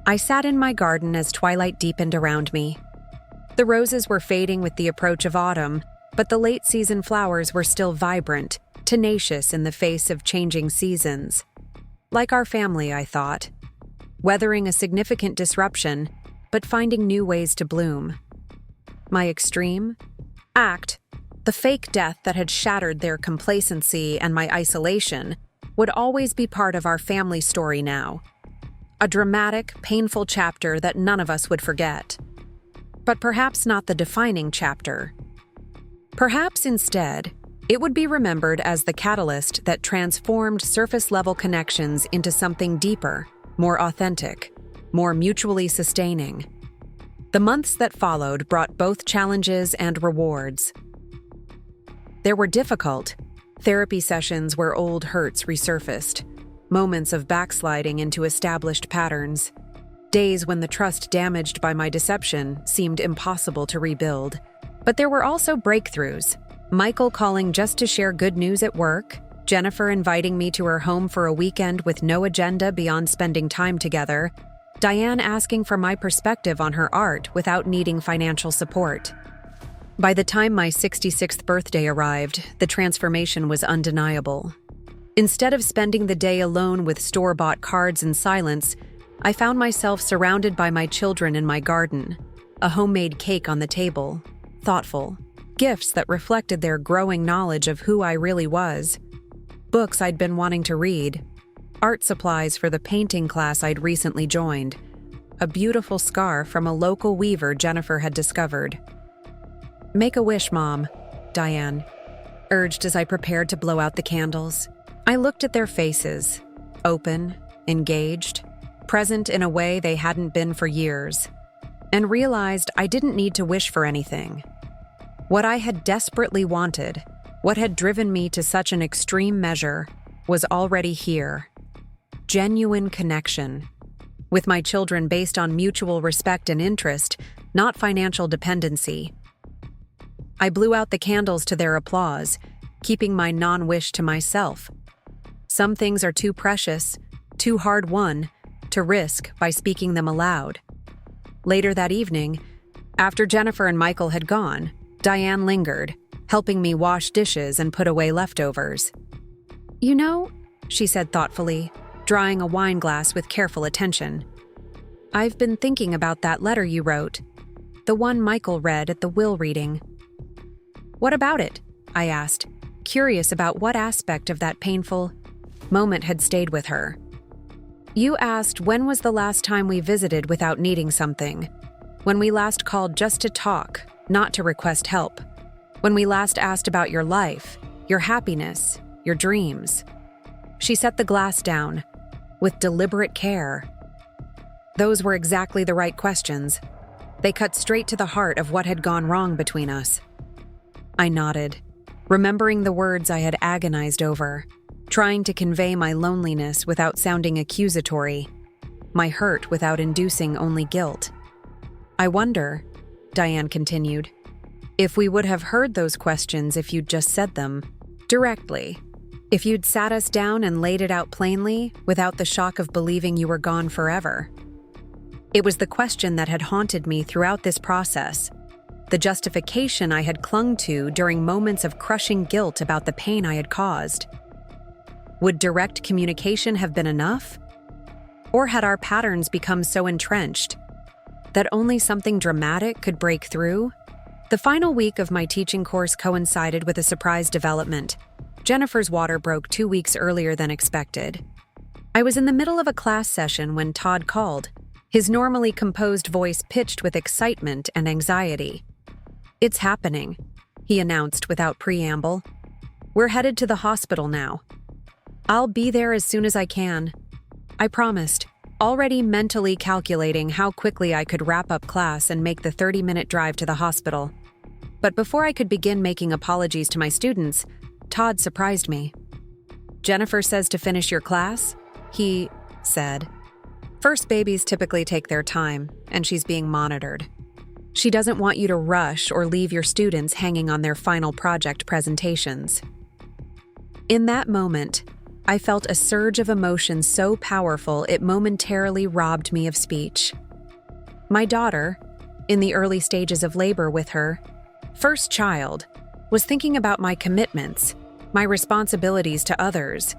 I sat in my garden as twilight deepened around me. The roses were fading with the approach of autumn, but the late-season flowers were still vibrant, tenacious in the face of changing seasons. Like our family, I thought, weathering a significant disruption, but finding new ways to bloom. My extreme act, the fake death that had shattered their complacency and my isolation, would always be part of our family story now. A dramatic, painful chapter that none of us would forget. But perhaps not the defining chapter. Perhaps instead, it would be remembered as the catalyst that transformed surface-level connections into something deeper, more authentic, more mutually sustaining. The months that followed brought both challenges and rewards. There were difficult therapy sessions where old hurts resurfaced, moments of backsliding into established patterns, days when the trust damaged by my deception seemed impossible to rebuild. But there were also breakthroughs. Michael calling just to share good news at work, Jennifer inviting me to her home for a weekend with no agenda beyond spending time together, Diane asking for my perspective on her art without needing financial support. By the time my 66th birthday arrived, the transformation was undeniable. Instead of spending the day alone with store-bought cards and silence, I found myself surrounded by my children in my garden, a homemade cake on the table, thoughtful, gifts that reflected their growing knowledge of who I really was, books I'd been wanting to read, art supplies for the painting class I'd recently joined, a beautiful scarf from a local weaver Jennifer had discovered. "Make a wish, Mom," Diane urged as I prepared to blow out the candles. I looked at their faces, open, engaged, present in a way they hadn't been for years, and realized I didn't need to wish for anything. What I had desperately wanted, what had driven me to such an extreme measure, was already here. Genuine connection. With my children based on mutual respect and interest, not financial dependency. I blew out the candles to their applause, keeping my non-wish to myself. Some things are too precious, too hard-won, to risk by speaking them aloud. Later that evening, after Jennifer and Michael had gone, Diane lingered, helping me wash dishes and put away leftovers. "You know," she said thoughtfully, drying a wine glass with careful attention, "I've been thinking about that letter you wrote, the one Michael read at the will reading." "What about it?" I asked, curious about what aspect of that painful moment had stayed with her. "You asked when was the last time we visited without needing something. When we last called just to talk, not to request help. When we last asked about your life, your happiness, your dreams." She set the glass down, with deliberate care. Those were exactly the right questions. They cut straight to the heart of what had gone wrong between us. I nodded, remembering the words I had agonized over, trying to convey my loneliness without sounding accusatory, my hurt without inducing only guilt. "I wonder," Diane continued, "if we would have heard those questions if you'd just said them, directly. If you'd sat us down and laid it out plainly, without the shock of believing you were gone forever." It was the question that had haunted me throughout this process, the justification I had clung to during moments of crushing guilt about the pain I had caused. Would direct communication have been enough? Or had our patterns become so entrenched that only something dramatic could break through? The final week of my teaching course coincided with a surprise development. Jennifer's water broke 2 weeks earlier than expected. I was in the middle of a class session when Todd called, his normally composed voice pitched with excitement and anxiety. "It's happening," he announced without preamble. "We're headed to the hospital now. I'll be there as soon as I can," I promised, already mentally calculating how quickly I could wrap up class and make the 30-minute drive to the hospital. But before I could begin making apologies to my students, Todd surprised me. "Jennifer says to finish your class," he said. "First babies typically take their time, and she's being monitored. She doesn't want you to rush or leave your students hanging on their final project presentations." In that moment, I felt a surge of emotion so powerful it momentarily robbed me of speech. My daughter, in the early stages of labor with her first child, was thinking about my commitments, my responsibilities to others.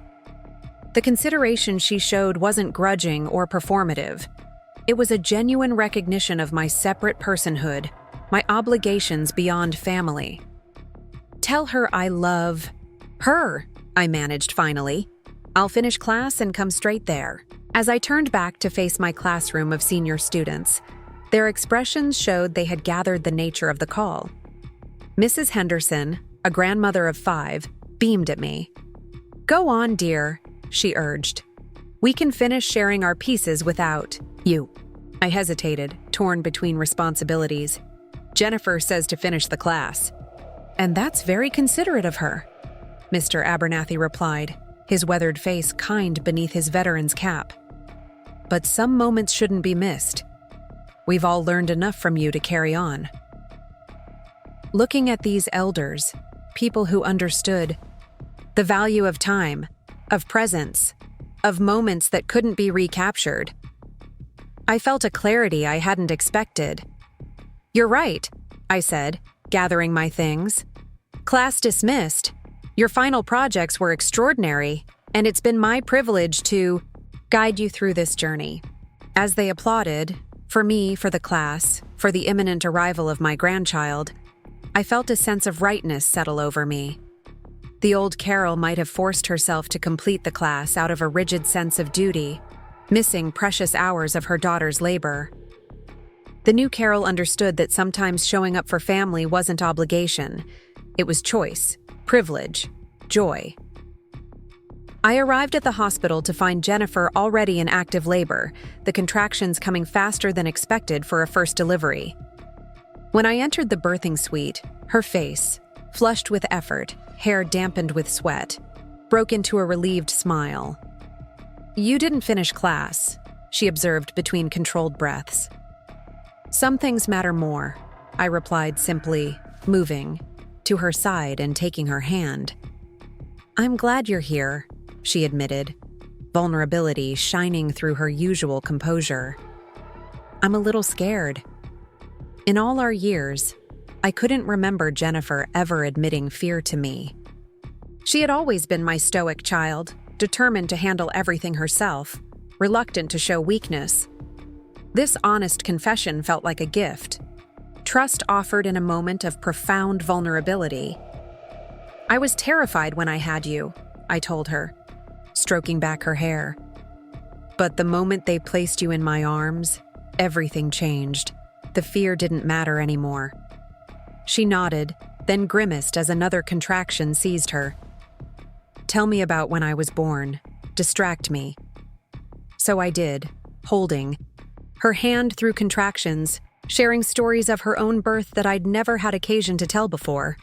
The consideration she showed wasn't grudging or performative. It was a genuine recognition of my separate personhood, my obligations beyond family. "Tell her I love her," I managed finally. "I'll finish class and come straight there." As I turned back to face my classroom of senior students, their expressions showed they had gathered the nature of the call. Mrs. Henderson, a grandmother of 5, beamed at me. "Go on, dear," she urged. "We can finish sharing our pieces without you." I hesitated, torn between responsibilities. "Jennifer says to finish the class." "And that's very considerate of her," Mr. Abernathy replied, his weathered face kind beneath his veteran's cap. "But some moments shouldn't be missed. We've all learned enough from you to carry on." Looking at these elders, people who understood the value of time, of presence, of moments that couldn't be recaptured, I felt a clarity I hadn't expected. "You're right," I said, gathering my things. "Class dismissed. Your final projects were extraordinary, and it's been my privilege to guide you through this journey." As they applauded, for me, for the class, for the imminent arrival of my grandchild, I felt a sense of rightness settle over me. The old Carol might have forced herself to complete the class out of a rigid sense of duty, missing precious hours of her daughter's labor. The new Carol understood that sometimes showing up for family wasn't obligation. It was choice, privilege, joy. I arrived at the hospital to find Jennifer already in active labor, the contractions coming faster than expected for a first delivery. When I entered the birthing suite, her face, flushed with effort, hair dampened with sweat, broke into a relieved smile. "You didn't finish class," she observed between controlled breaths. "Some things matter more," I replied simply, moving to her side and taking her hand. "I'm glad you're here," she admitted, vulnerability shining through her usual composure. "I'm a little scared." In all our years, I couldn't remember Jennifer ever admitting fear to me. She had always been my stoic child, determined to handle everything herself, reluctant to show weakness. This honest confession felt like a gift, trust offered in a moment of profound vulnerability. "I was terrified when I had you," I told her, stroking back her hair. "But the moment they placed you in my arms, everything changed. The fear didn't matter anymore." She nodded, then grimaced as another contraction seized her. "Tell me about when I was born. Distract me." So I did, holding her hand through contractions, sharing stories of her own birth that I'd never had occasion to tell before.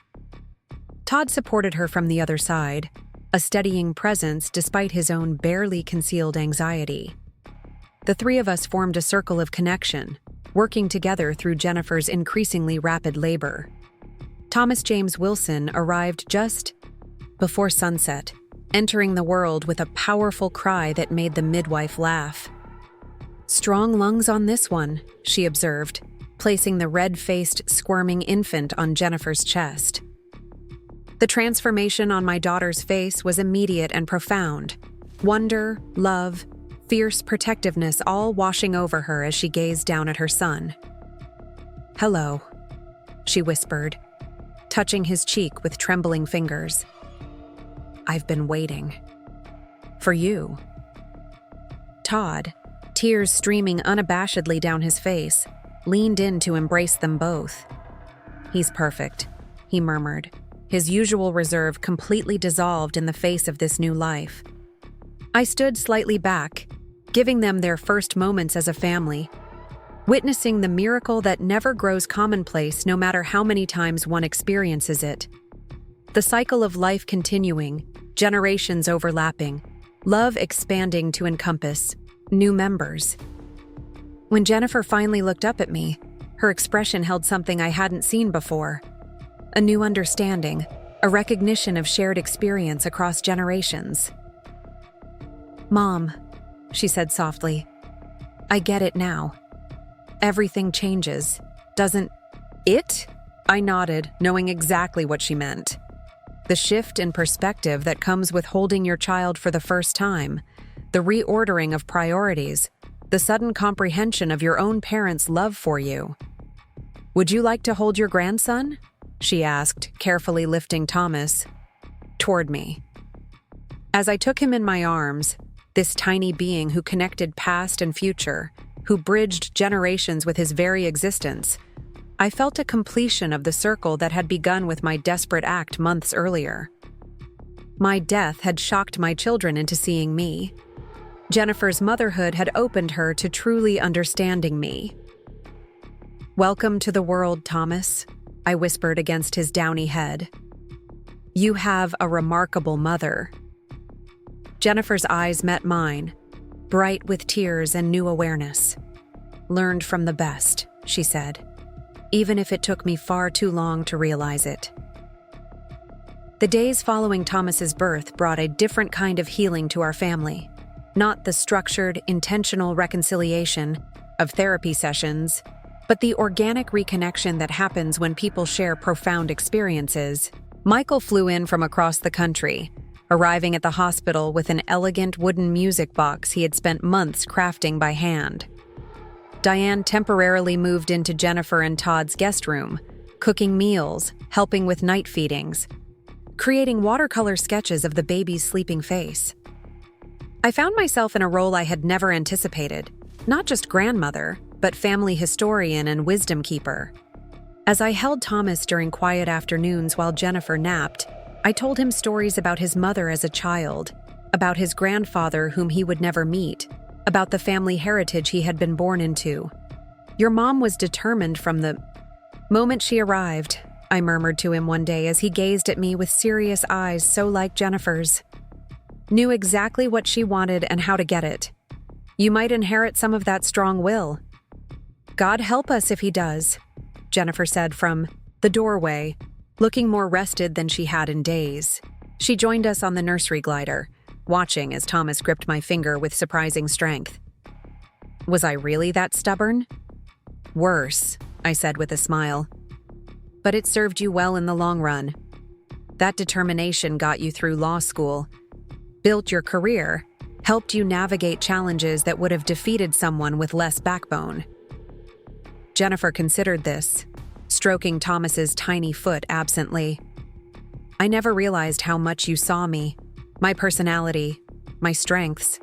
Todd supported her from the other side, a steadying presence despite his own barely concealed anxiety. The three of us formed a circle of connection, working together through Jennifer's increasingly rapid labor. Thomas James Wilson arrived just before sunset, entering the world with a powerful cry that made the midwife laugh. "Strong lungs on this one," she observed, placing the red-faced, squirming infant on Jennifer's chest. The transformation on my daughter's face was immediate and profound. Wonder, love, fierce protectiveness all washing over her as she gazed down at her son. "Hello," she whispered, touching his cheek with trembling fingers. "I've been waiting. For you." Todd, tears streaming unabashedly down his face, leaned in to embrace them both. "He's perfect," he murmured, his usual reserve completely dissolved in the face of this new life. I stood slightly back, giving them their first moments as a family, witnessing the miracle that never grows commonplace no matter how many times one experiences it. The cycle of life continuing, generations overlapping, love expanding to encompass new members. When Jennifer finally looked up at me, her expression held something I hadn't seen before. A new understanding, a recognition of shared experience across generations. "Mom," she said softly, "I get it now. Everything changes, doesn't it?" I nodded, knowing exactly what she meant. The shift in perspective that comes with holding your child for the first time, the reordering of priorities, the sudden comprehension of your own parents' love for you. "Would you like to hold your grandson?" she asked, carefully lifting Thomas toward me. As I took him in my arms, this tiny being who connected past and future, who bridged generations with his very existence, I felt a completion of the circle that had begun with my desperate act months earlier. My death had shocked my children into seeing me. Jennifer's motherhood had opened her to truly understanding me. "Welcome to the world, Thomas," I whispered against his downy head. "You have a remarkable mother." Jennifer's eyes met mine, bright with tears and new awareness. "Learned from the best," she said, even if it took me far too long to realize it. The days following Thomas's birth brought a different kind of healing to our family. Not the structured, intentional reconciliation of therapy sessions, but the organic reconnection that happens when people share profound experiences. Michael flew in from across the country, arriving at the hospital with an elegant wooden music box he had spent months crafting by hand. Diane temporarily moved into Jennifer and Todd's guest room, cooking meals, helping with night feedings, creating watercolor sketches of the baby's sleeping face. I found myself in a role I had never anticipated, not just grandmother, but family historian and wisdom keeper. As I held Thomas during quiet afternoons while Jennifer napped, I told him stories about his mother as a child, about his grandfather whom he would never meet, about the family heritage he had been born into. "Your mom was determined from the moment she arrived," I murmured to him one day as he gazed at me with serious eyes so like Jennifer's. "Knew exactly what she wanted and how to get it. You might inherit some of that strong will." "God help us if he does," Jennifer said from the doorway, looking more rested than she had in days. She joined us on the nursery glider, watching as Thomas gripped my finger with surprising strength. Was I really that stubborn? "Worse," I said with a smile. "But it served you well in the long run. That determination got you through law school, built your career, helped you navigate challenges that would have defeated someone with less backbone." Jennifer considered this, stroking Thomas's tiny foot absently. "I never realized how much you saw me, my personality, my strengths.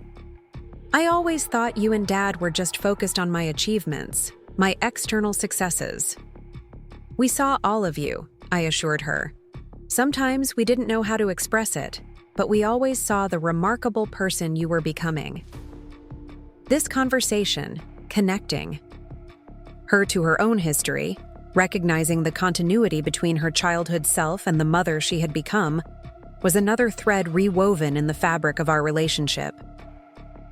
I always thought you and Dad were just focused on my achievements, my external successes." "We saw all of you," I assured her. "Sometimes we didn't know how to express it, but we always saw the remarkable person you were becoming." This conversation, connecting her to her own history, recognizing the continuity between her childhood self and the mother she had become, was another thread rewoven in the fabric of our relationship.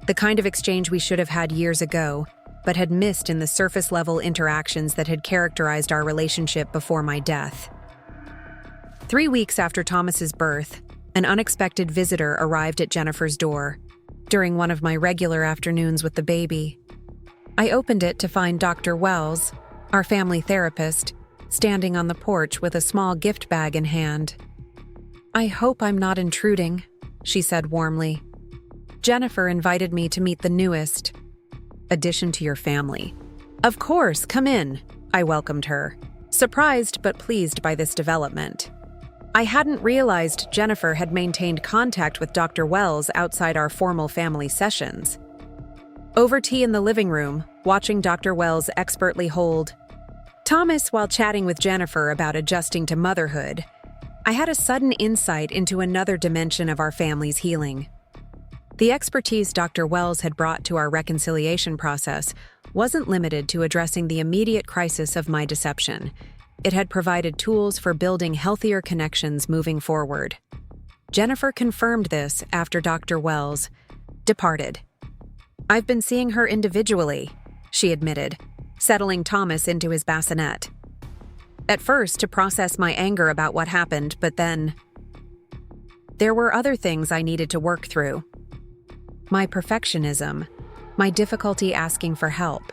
The kind of exchange we should have had years ago, but had missed in the surface-level interactions that had characterized our relationship before my death. 3 weeks after Thomas's birth, an unexpected visitor arrived at Jennifer's door during one of my regular afternoons with the baby. I opened it to find Dr. Wells, our family therapist, standing on the porch with a small gift bag in hand. "I hope I'm not intruding," she said warmly. "Jennifer invited me to meet the newest addition to your family." "Of course, come in," I welcomed her, surprised but pleased by this development. I hadn't realized Jennifer had maintained contact with Dr. Wells outside our formal family sessions. Over tea in the living room, watching Dr. Wells expertly hold Thomas while chatting with Jennifer about adjusting to motherhood, I had a sudden insight into another dimension of our family's healing. The expertise Dr. Wells had brought to our reconciliation process wasn't limited to addressing the immediate crisis of my deception. It had provided tools for building healthier connections moving forward. Jennifer confirmed this after Dr. Wells departed. "I've been seeing her individually," she admitted, settling Thomas into his bassinet. At first, to process my anger about what happened, but then there were other things I needed to work through. My perfectionism, my difficulty asking for help,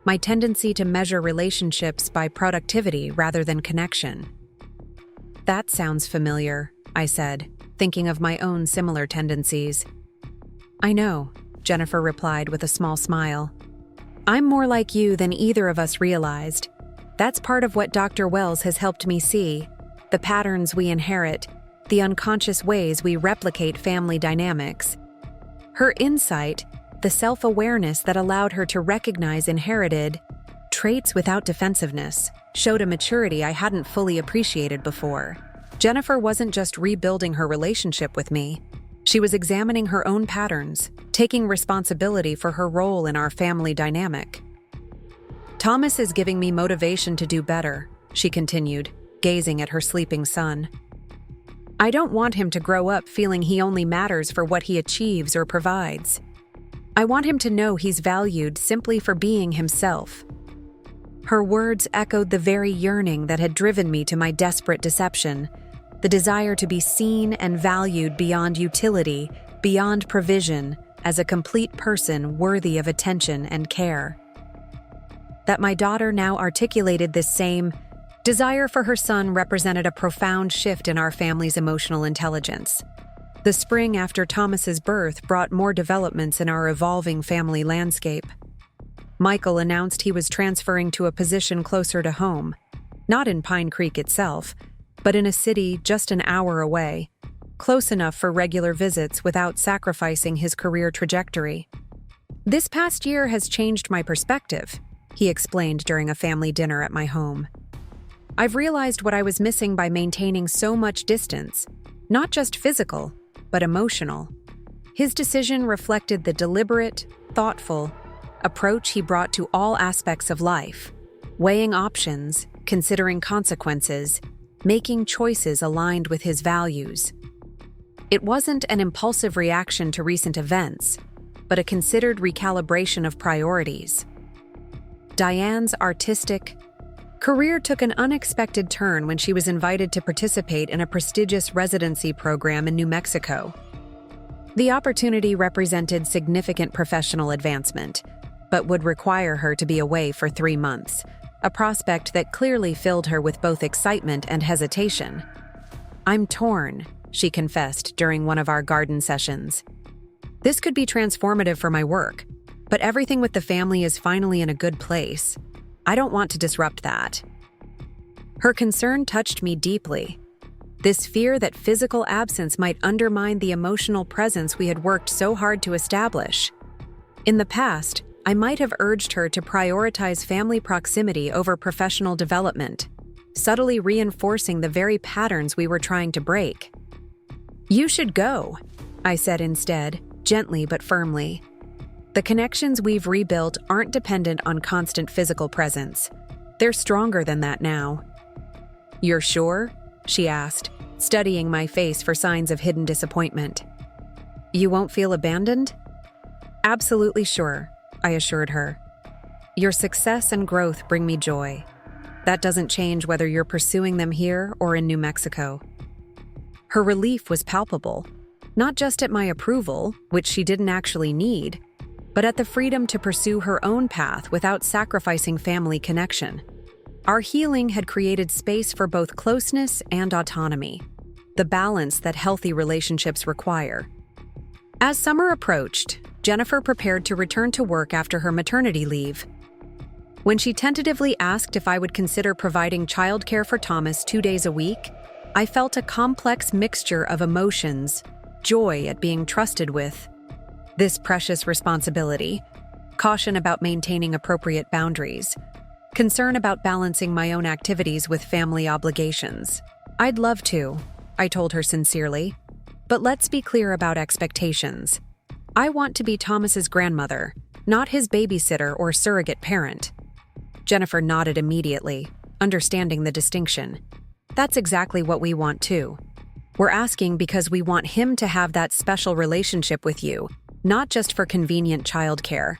my tendency to measure relationships by productivity rather than connection. "That sounds familiar," I said, thinking of my own similar tendencies. I know, Jennifer replied with a small smile. I'm more like you than either of us realized. That's part of what Dr. Wells has helped me see, the patterns we inherit, the unconscious ways we replicate family dynamics. Her insight, the self-awareness that allowed her to recognize inherited traits without defensiveness, showed a maturity I hadn't fully appreciated before. Jennifer wasn't just rebuilding her relationship with me. She was examining her own patterns, taking responsibility for her role in our family dynamic. Thomas is giving me motivation to do better, she continued, gazing at her sleeping son. I don't want him to grow up feeling he only matters for what he achieves or provides. I want him to know he's valued simply for being himself. Her words echoed the very yearning that had driven me to my desperate deception, the desire to be seen and valued beyond utility, beyond provision, as a complete person worthy of attention and care. That my daughter now articulated this same desire for her son represented a profound shift in our family's emotional intelligence. The spring after Thomas's birth brought more developments in our evolving family landscape. Michael announced he was transferring to a position closer to home, not in Pine Creek itself, but in a city just an hour away, close enough for regular visits without sacrificing his career trajectory. This past year has changed my perspective, he explained during a family dinner at my home. I've realized what I was missing by maintaining so much distance, not just physical, but emotional. His decision reflected the deliberate, thoughtful approach he brought to all aspects of life, weighing options, considering consequences, making choices aligned with his values. It wasn't an impulsive reaction to recent events, but a considered recalibration of priorities. Diane's artistic career took an unexpected turn when she was invited to participate in a prestigious residency program in New Mexico. The opportunity represented significant professional advancement, but would require her to be away for 3 months, a prospect that clearly filled her with both excitement and hesitation. I'm torn, she confessed during one of our garden sessions. This could be transformative for my work, but everything with the family is finally in a good place. I don't want to disrupt that. Her concern touched me deeply. This fear that physical absence might undermine the emotional presence we had worked so hard to establish. In the past, I might have urged her to prioritize family proximity over professional development, subtly reinforcing the very patterns we were trying to break. You should go, I said instead, gently but firmly. The connections we've rebuilt aren't dependent on constant physical presence. They're stronger than that now. You're sure? She asked, studying my face for signs of hidden disappointment. You won't feel abandoned? Absolutely sure, I assured her. Your success and growth bring me joy. That doesn't change whether you're pursuing them here or in New Mexico. Her relief was palpable, not just at my approval, which she didn't actually need, but at the freedom to pursue her own path without sacrificing family connection. Our healing had created space for both closeness and autonomy, the balance that healthy relationships require. As summer approached, Jennifer prepared to return to work after her maternity leave. When she tentatively asked if I would consider providing childcare for Thomas 2 days a week, I felt a complex mixture of emotions, joy at being trusted with this precious responsibility, caution about maintaining appropriate boundaries, concern about balancing my own activities with family obligations. I'd love to, I told her sincerely, but let's be clear about expectations. I want to be Thomas's grandmother, not his babysitter or surrogate parent. Jennifer nodded immediately, understanding the distinction. That's exactly what we want too. We're asking because we want him to have that special relationship with you, not just for convenient childcare.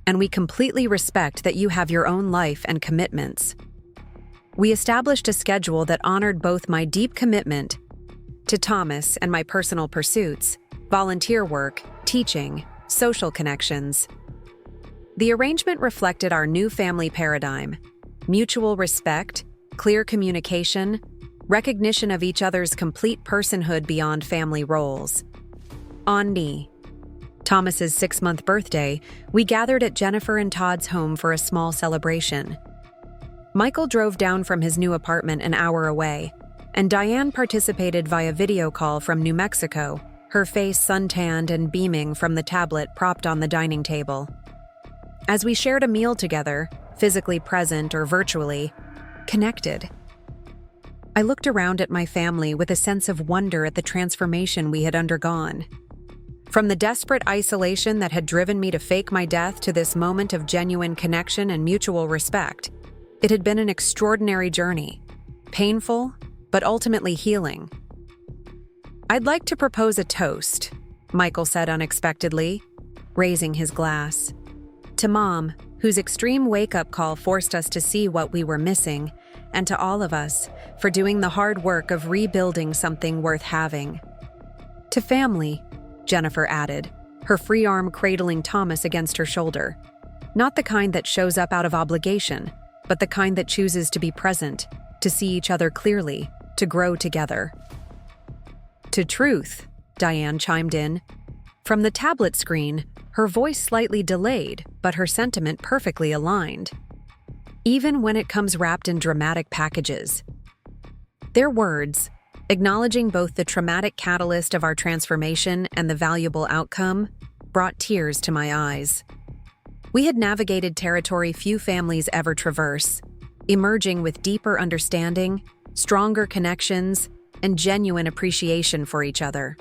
And we completely respect that you have your own life and commitments. We established a schedule that honored both my deep commitment to Thomas and my personal pursuits, volunteer work, teaching, social connections. The arrangement reflected our new family paradigm: mutual respect, clear communication, recognition of each other's complete personhood beyond family roles. On Thomas's 6-month birthday, we gathered at Jennifer and Todd's home for a small celebration. Michael drove down from his new apartment an hour away, and Diane participated via video call from New Mexico, her face suntanned and beaming from the tablet propped on the dining table. As we shared a meal together, physically present or virtually, connected. I looked around at my family with a sense of wonder at the transformation we had undergone. From the desperate isolation that had driven me to fake my death to this moment of genuine connection and mutual respect, it had been an extraordinary journey, painful, but ultimately healing. "I'd like to propose a toast," Michael said unexpectedly, raising his glass. "To Mom, whose extreme wake-up call forced us to see what we were missing, and to all of us for doing the hard work of rebuilding something worth having. To Family," Jennifer added, her free arm cradling Thomas against her shoulder. "Not the kind that shows up out of obligation, but the kind that chooses to be present, to see each other clearly, to grow together." "To Truth," Diane chimed in. From the tablet screen, her voice slightly delayed, but her sentiment perfectly aligned. "Even when it comes wrapped in dramatic packages." Their words, acknowledging both the traumatic catalyst of our transformation and the valuable outcome, brought tears to my eyes. We had navigated territory few families ever traverse, emerging with deeper understanding, stronger connections, and genuine appreciation for each other.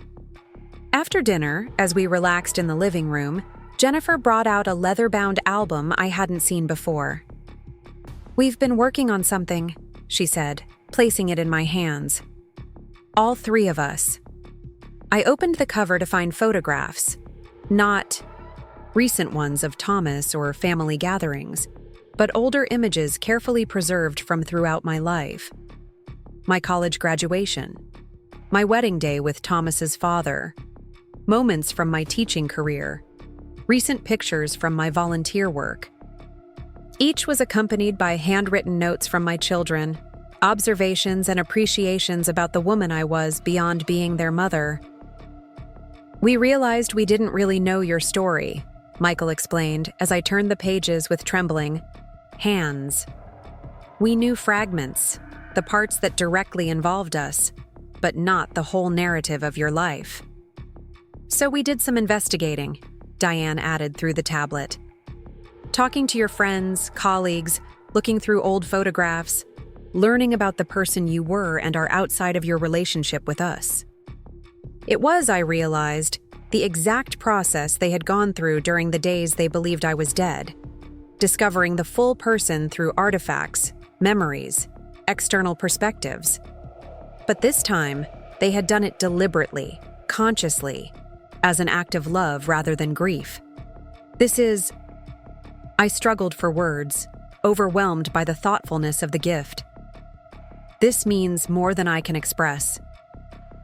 After dinner, as we relaxed in the living room, Jennifer brought out a leather-bound album I hadn't seen before. "We've been working on something," she said, placing it in my hands. "All three of us." I opened the cover to find photographs, not recent ones of Thomas or family gatherings, but older images carefully preserved from throughout my life. My college graduation, my wedding day with Thomas's father, moments from my teaching career, recent pictures from my volunteer work. Each was accompanied by handwritten notes from my children, observations and appreciations about the woman I was beyond being their mother. "We realized we didn't really know your story," Michael explained as I turned the pages with trembling hands. "We knew fragments, the parts that directly involved us, but not the whole narrative of your life. So we did some investigating," Diane added through the tablet. "Talking to your friends, colleagues, looking through old photographs, learning about the person you were and are outside of your relationship with us. It was, I realized, the exact process they had gone through during the days they believed I was dead, discovering the full person through artifacts, memories, external perspectives. But this time, they had done it deliberately, consciously, as an act of love rather than grief. This is..." I struggled for words, overwhelmed by the thoughtfulness of the gift. "This means more than I can express."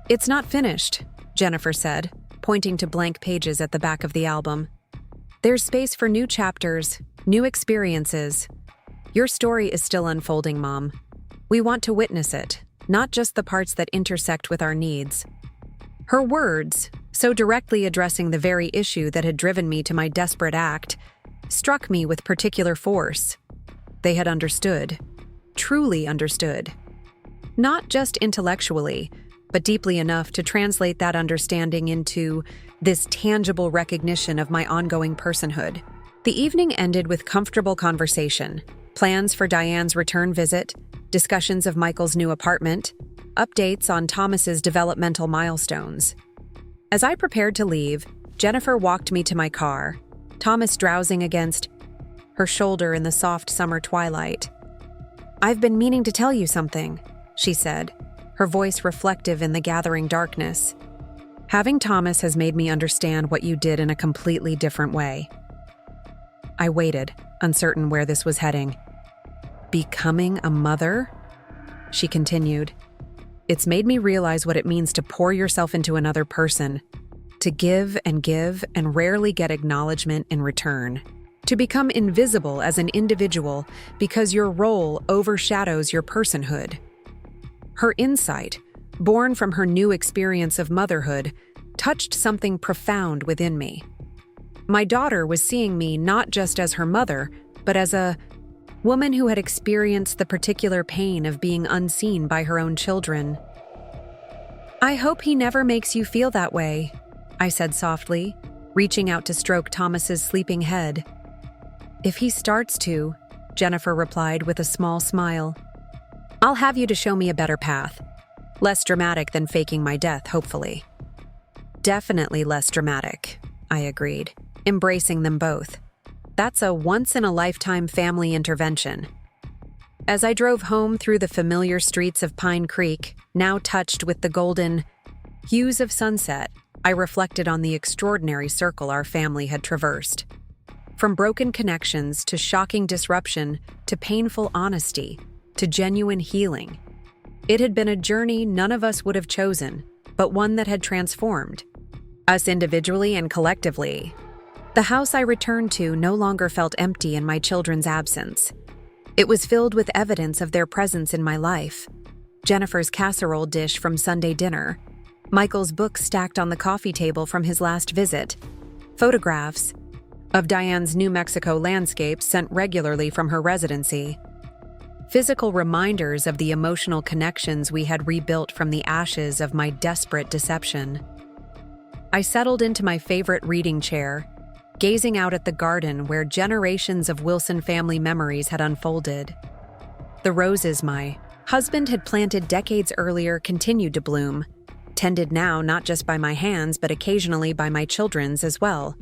"It's not finished," Jennifer said, pointing to blank pages at the back of the album. "There's space for new chapters, new experiences. Your story is still unfolding, Mom. We want to witness it, not just the parts that intersect with our needs." Her words, so directly addressing the very issue that had driven me to my desperate act, struck me with particular force. They had understood, truly understood. Not just intellectually, but deeply enough to translate that understanding into this tangible recognition of my ongoing personhood. The evening ended with comfortable conversation, plans for Diane's return visit, discussions of Michael's new apartment, updates on Thomas's developmental milestones. As I prepared to leave, Jennifer walked me to my car, Thomas drowsing against her shoulder in the soft summer twilight. "I've been meaning to tell you something," she said, her voice reflective in the gathering darkness. "Having Thomas has made me understand what you did in a completely different way." I waited, uncertain where this was heading. "Becoming a mother?" she continued. "It's made me realize what it means to pour yourself into another person, to give and rarely get acknowledgement in return, to become invisible as an individual because your role overshadows your personhood." Her insight, born from her new experience of motherhood, touched something profound within me. My daughter was seeing me not just as her mother, but as a woman who had experienced the particular pain of being unseen by her own children. "I hope he never makes you feel that way," I said softly, reaching out to stroke Thomas's sleeping head. "If he starts to," Jennifer replied with a small smile, "I'll have you to show me a better path. Less dramatic than faking my death, hopefully." "Definitely less dramatic," I agreed, embracing them both. "That's a once-in-a-lifetime family intervention." As I drove home through the familiar streets of Pine Creek, now touched with the golden hues of sunset, I reflected on the extraordinary circle our family had traversed. From broken connections to shocking disruption to painful honesty to genuine healing. It had been a journey none of us would have chosen, but one that had transformed us individually and collectively. The house I returned to no longer felt empty in my children's absence. It was filled with evidence of their presence in my life. Jennifer's casserole dish from Sunday dinner, Michael's book stacked on the coffee table from his last visit, photographs of Diane's New Mexico landscapes sent regularly from her residency, physical reminders of the emotional connections we had rebuilt from the ashes of my desperate deception. I settled into my favorite reading chair, gazing out at the garden where generations of Wilson family memories had unfolded. The roses my husband had planted decades earlier continued to bloom, tended now not just by my hands but occasionally by my children's as well.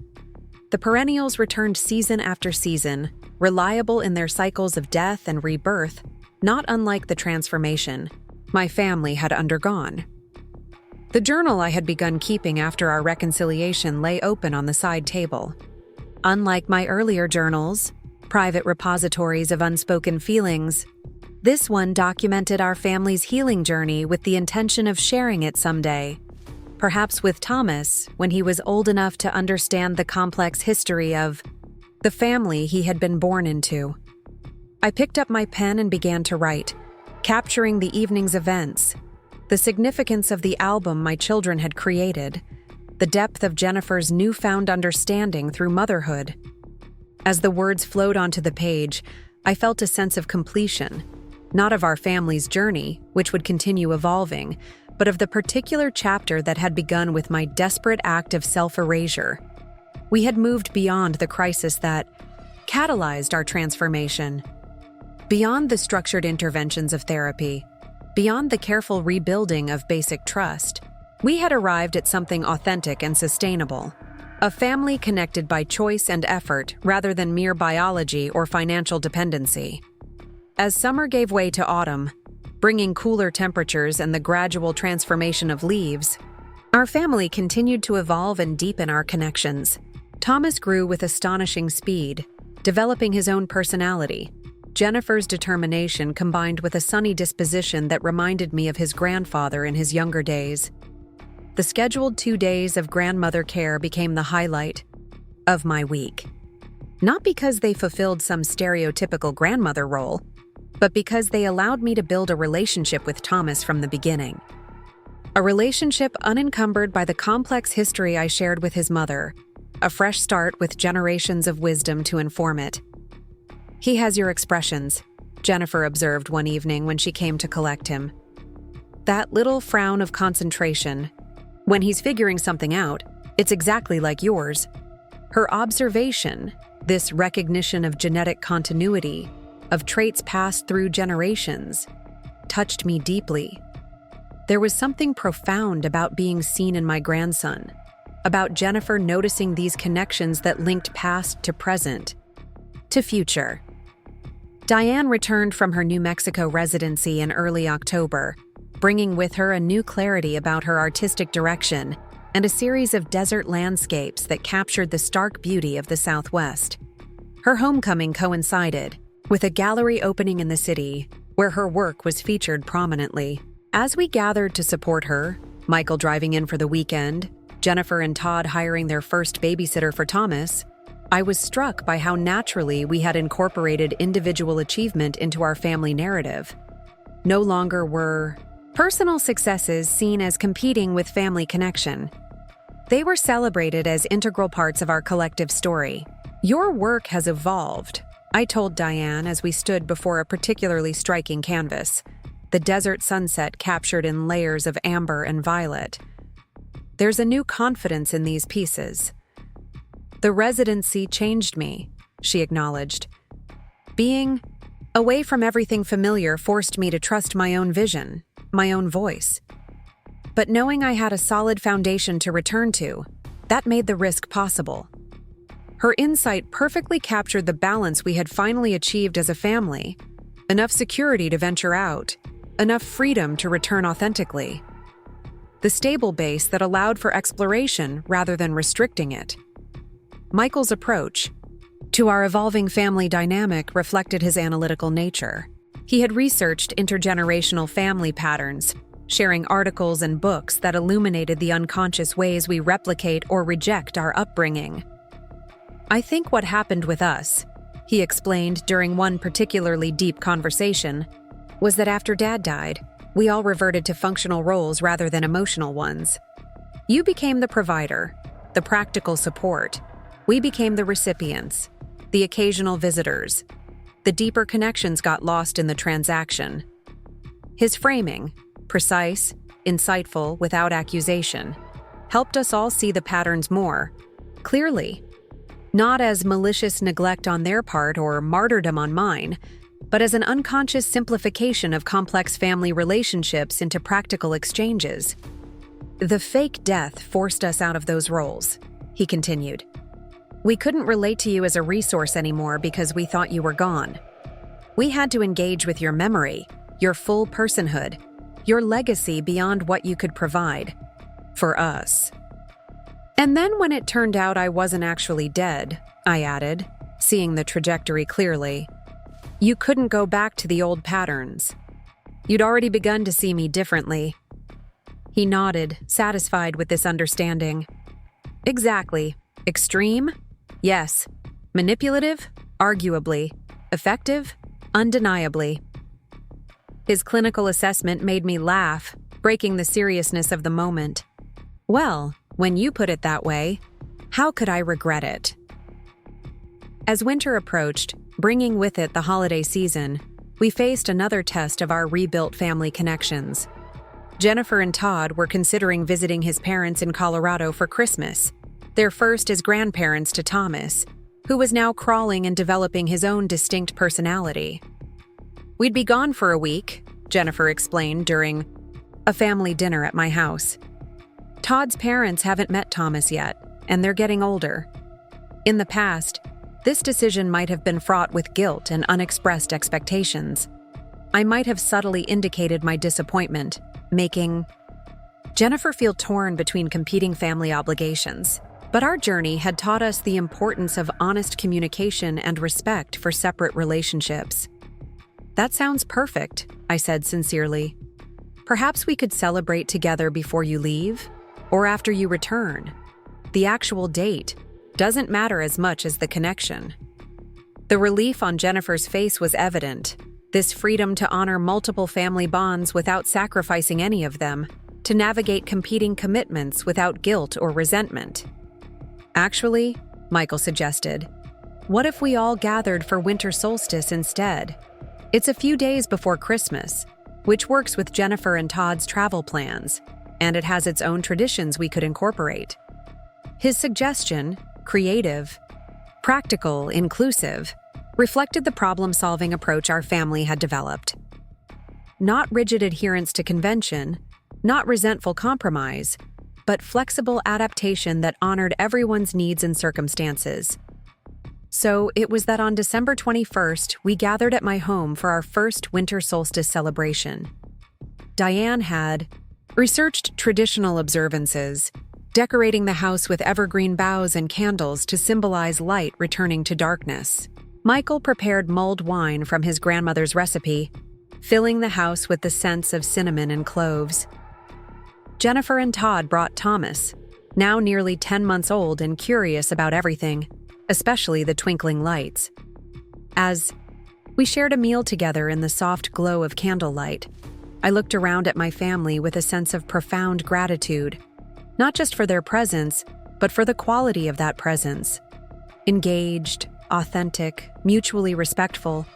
The perennials returned season after season, reliable in their cycles of death and rebirth, not unlike the transformation my family had undergone. The journal I had begun keeping after our reconciliation lay open on the side table. Unlike my earlier journals, private repositories of unspoken feelings, this one documented our family's healing journey with the intention of sharing it someday, perhaps with Thomas when he was old enough to understand the complex history of the family he had been born into. I picked up my pen and began to write, capturing the evening's events, the significance of the album my children had created, the depth of Jennifer's newfound understanding through motherhood. As the words flowed onto the page, I felt a sense of completion, not of our family's journey, which would continue evolving, but of the particular chapter that had begun with my desperate act of self-erasure. We had moved beyond the crisis that catalyzed our transformation, beyond the structured interventions of therapy, beyond the careful rebuilding of basic trust. We had arrived at something authentic and sustainable, a family connected by choice and effort rather than mere biology or financial dependency. As summer gave way to autumn, bringing cooler temperatures and the gradual transformation of leaves, our family continued to evolve and deepen our connections. Thomas grew with astonishing speed, developing his own personality. Jennifer's determination combined with a sunny disposition that reminded me of his grandfather in his younger days. The scheduled 2 days of grandmother care became the highlight of my week. Not because they fulfilled some stereotypical grandmother role, but because they allowed me to build a relationship with Thomas from the beginning. A relationship unencumbered by the complex history I shared with his mother, a fresh start with generations of wisdom to inform it. "He has your expressions," Jennifer observed one evening when she came to collect him. "That little frown of concentration. When he's figuring something out, it's exactly like yours." Her observation, this recognition of genetic continuity, of traits passed through generations, touched me deeply. There was something profound about being seen in my grandson, about Jennifer noticing these connections that linked past to present, to future. Diane returned from her New Mexico residency in early October, bringing with her a new clarity about her artistic direction and a series of desert landscapes that captured the stark beauty of the Southwest. Her homecoming coincided with a gallery opening in the city, where her work was featured prominently. As we gathered to support her, Michael driving in for the weekend, Jennifer and Todd hiring their first babysitter for Thomas, I was struck by how naturally we had incorporated individual achievement into our family narrative. No longer were Personal successes seen as competing with family connection. They were celebrated as integral parts of our collective story. "Your work has evolved," I told Diane as we stood before a particularly striking canvas, the desert sunset captured in layers of amber and violet. "There's a new confidence in these pieces." "The residency changed me," she acknowledged. "Being away from everything familiar forced me to trust my own vision, my own voice. But knowing I had a solid foundation to return to, that made the risk possible." Her insight perfectly captured the balance we had finally achieved as a family: enough security to venture out, enough freedom to return authentically. The stable base that allowed for exploration rather than restricting it. Michael's approach to our evolving family dynamic reflected his analytical nature. He had researched intergenerational family patterns, sharing articles and books that illuminated the unconscious ways we replicate or reject our upbringing. "I think what happened with us," he explained during one particularly deep conversation, "was that after Dad died, we all reverted to functional roles rather than emotional ones. You became the provider, the practical support. We became the recipients, the occasional visitors. The deeper connections got lost in the transaction." His framing, precise, insightful, without accusation, helped us all see the patterns more clearly. Not as malicious neglect on their part or martyrdom on mine, but as an unconscious simplification of complex family relationships into practical exchanges. "The fake death forced us out of those roles," he continued. "We couldn't relate to you as a resource anymore because we thought you were gone. We had to engage with your memory, your full personhood, your legacy beyond what you could provide. For us." "And then when it turned out I wasn't actually dead," I added, seeing the trajectory clearly, "you couldn't go back to the old patterns. You'd already begun to see me differently." He nodded, satisfied with this understanding. "Exactly. Extreme? Yes. Manipulative? Arguably. Effective? Undeniably." His clinical assessment made me laugh, breaking the seriousness of the moment. "Well, when you put it that way, how could I regret it?" As winter approached, bringing with it the holiday season, we faced another test of our rebuilt family connections. Jennifer and Todd were considering visiting his parents in Colorado for Christmas, their first as grandparents to Thomas, who was now crawling and developing his own distinct personality. "We'd be gone for a week," Jennifer explained during a family dinner at my house. "Todd's parents haven't met Thomas yet, and they're getting older. In the past, this decision might have been fraught with guilt and unexpressed expectations. I might have subtly indicated my disappointment, making Jennifer feel torn between competing family obligations. But our journey had taught us the importance of honest communication and respect for separate relationships." "That sounds perfect," I said sincerely. "Perhaps we could celebrate together before you leave, or after you return. The actual date doesn't matter as much as the connection." The relief on Jennifer's face was evident, this freedom to honor multiple family bonds without sacrificing any of them, to navigate competing commitments without guilt or resentment. "Actually," Michael suggested, "what if we all gathered for winter solstice instead? It's a few days before Christmas, which works with Jennifer and Todd's travel plans, and it has its own traditions we could incorporate." His suggestion, creative, practical, inclusive, reflected the problem-solving approach our family had developed. Not rigid adherence to convention, not resentful compromise, but flexible adaptation that honored everyone's needs and circumstances. So it was that on December 21st, we gathered at my home for our first winter solstice celebration. Diane had researched traditional observances, decorating the house with evergreen boughs and candles to symbolize light returning to darkness. Michael prepared mulled wine from his grandmother's recipe, filling the house with the scents of cinnamon and cloves. Jennifer and Todd brought Thomas, now nearly 10 months old and curious about everything, especially the twinkling lights. As we shared a meal together in the soft glow of candlelight, I looked around at my family with a sense of profound gratitude, not just for their presence, but for the quality of that presence. Engaged, authentic, mutually respectful.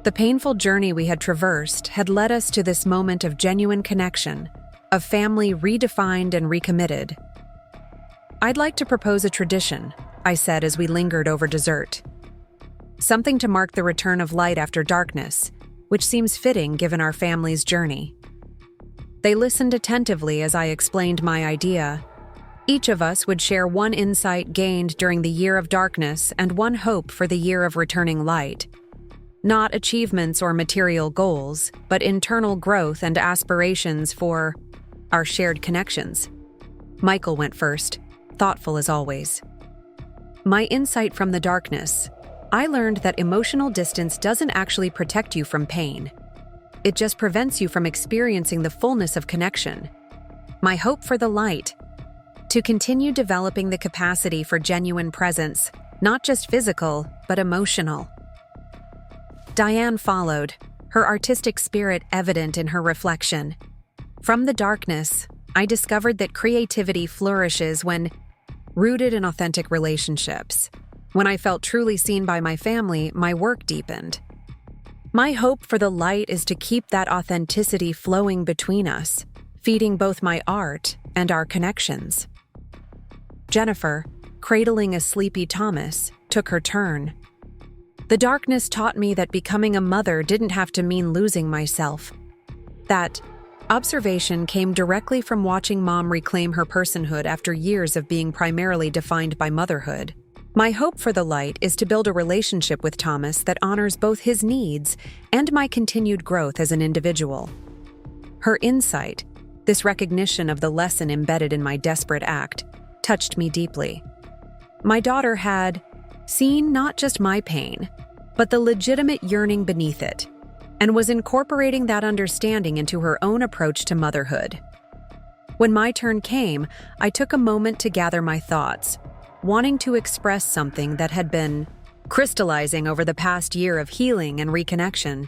The painful journey we had traversed had led us to this moment of genuine connection, of family redefined and recommitted. "I'd like to propose a tradition," I said as we lingered over dessert. "Something to mark the return of light after darkness, which seems fitting given our family's journey." They listened attentively as I explained my idea. Each of us would share one insight gained during the year of darkness and one hope for the year of returning light. Not achievements or material goals, but internal growth and aspirations for our shared connections. Michael went first, thoughtful as always. "My insight from the darkness. I learned that emotional distance doesn't actually protect you from pain. It just prevents you from experiencing the fullness of connection. My hope for the light. To continue developing the capacity for genuine presence, not just physical, but emotional." Diane followed, her artistic spirit evident in her reflection. "From the darkness, I discovered that creativity flourishes when rooted in authentic relationships. When I felt truly seen by my family, my work deepened. My hope for the light is to keep that authenticity flowing between us, feeding both my art and our connections." Jennifer, cradling a sleepy Thomas, took her turn. "The darkness taught me that becoming a mother didn't have to mean losing myself. That observation came directly from watching Mom reclaim her personhood after years of being primarily defined by motherhood. My hope for the light is to build a relationship with Thomas that honors both his needs and my continued growth as an individual." Her insight, this recognition of the lesson embedded in my desperate act, touched me deeply. My daughter had seen not just my pain, but the legitimate yearning beneath it, and was incorporating that understanding into her own approach to motherhood. When my turn came, I took a moment to gather my thoughts, wanting to express something that had been crystallizing over the past year of healing and reconnection.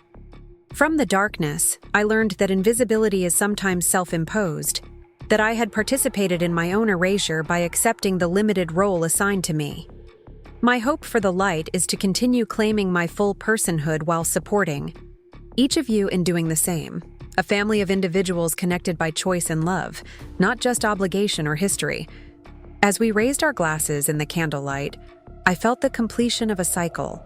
From the darkness, I learned that invisibility is sometimes self-imposed, that I had participated in my own erasure by accepting the limited role assigned to me. My hope for the light is to continue claiming my full personhood while supporting each of you in doing the same, a family of individuals connected by choice and love, not just obligation or history. As we raised our glasses in the candlelight, I felt the completion of a cycle.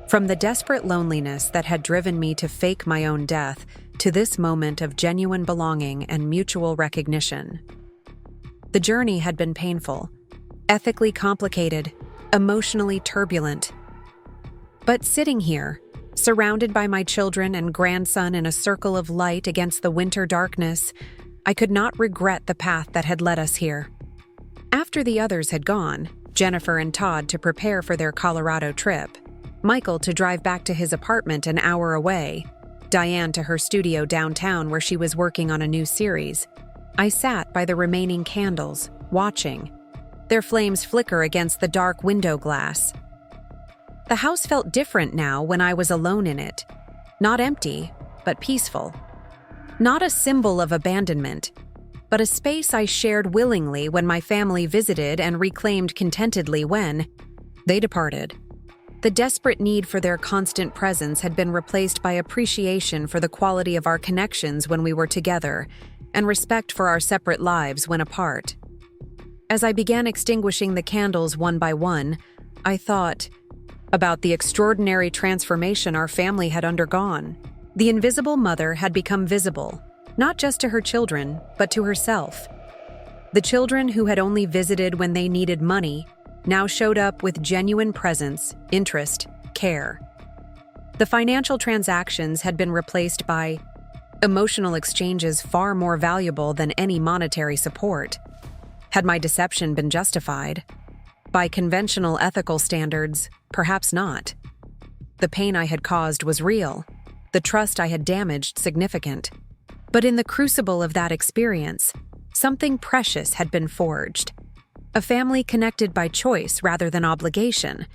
From the desperate loneliness that had driven me to fake my own death to this moment of genuine belonging and mutual recognition. The journey had been painful, ethically complicated, emotionally turbulent. But sitting here, surrounded by my children and grandson in a circle of light against the winter darkness, I could not regret the path that had led us here. After the others had gone, Jennifer and Todd to prepare for their Colorado trip, Michael to drive back to his apartment an hour away, Diane to her studio downtown where she was working on a new series, I sat by the remaining candles, watching, their flames flicker against the dark window glass. The house felt different now when I was alone in it. Not empty, but peaceful. Not a symbol of abandonment, but a space I shared willingly when my family visited and reclaimed contentedly when they departed. The desperate need for their constant presence had been replaced by appreciation for the quality of our connections when we were together, and respect for our separate lives when apart. As I began extinguishing the candles one by one, I thought about the extraordinary transformation our family had undergone. The invisible mother had become visible, not just to her children, but to herself. The children who had only visited when they needed money now showed up with genuine presence, interest, care. The financial transactions had been replaced by emotional exchanges far more valuable than any monetary support. Had my deception been justified? By conventional ethical standards, perhaps not. The pain I had caused was real, the trust I had damaged significant. But in the crucible of that experience, something precious had been forged. A family connected by choice rather than obligation,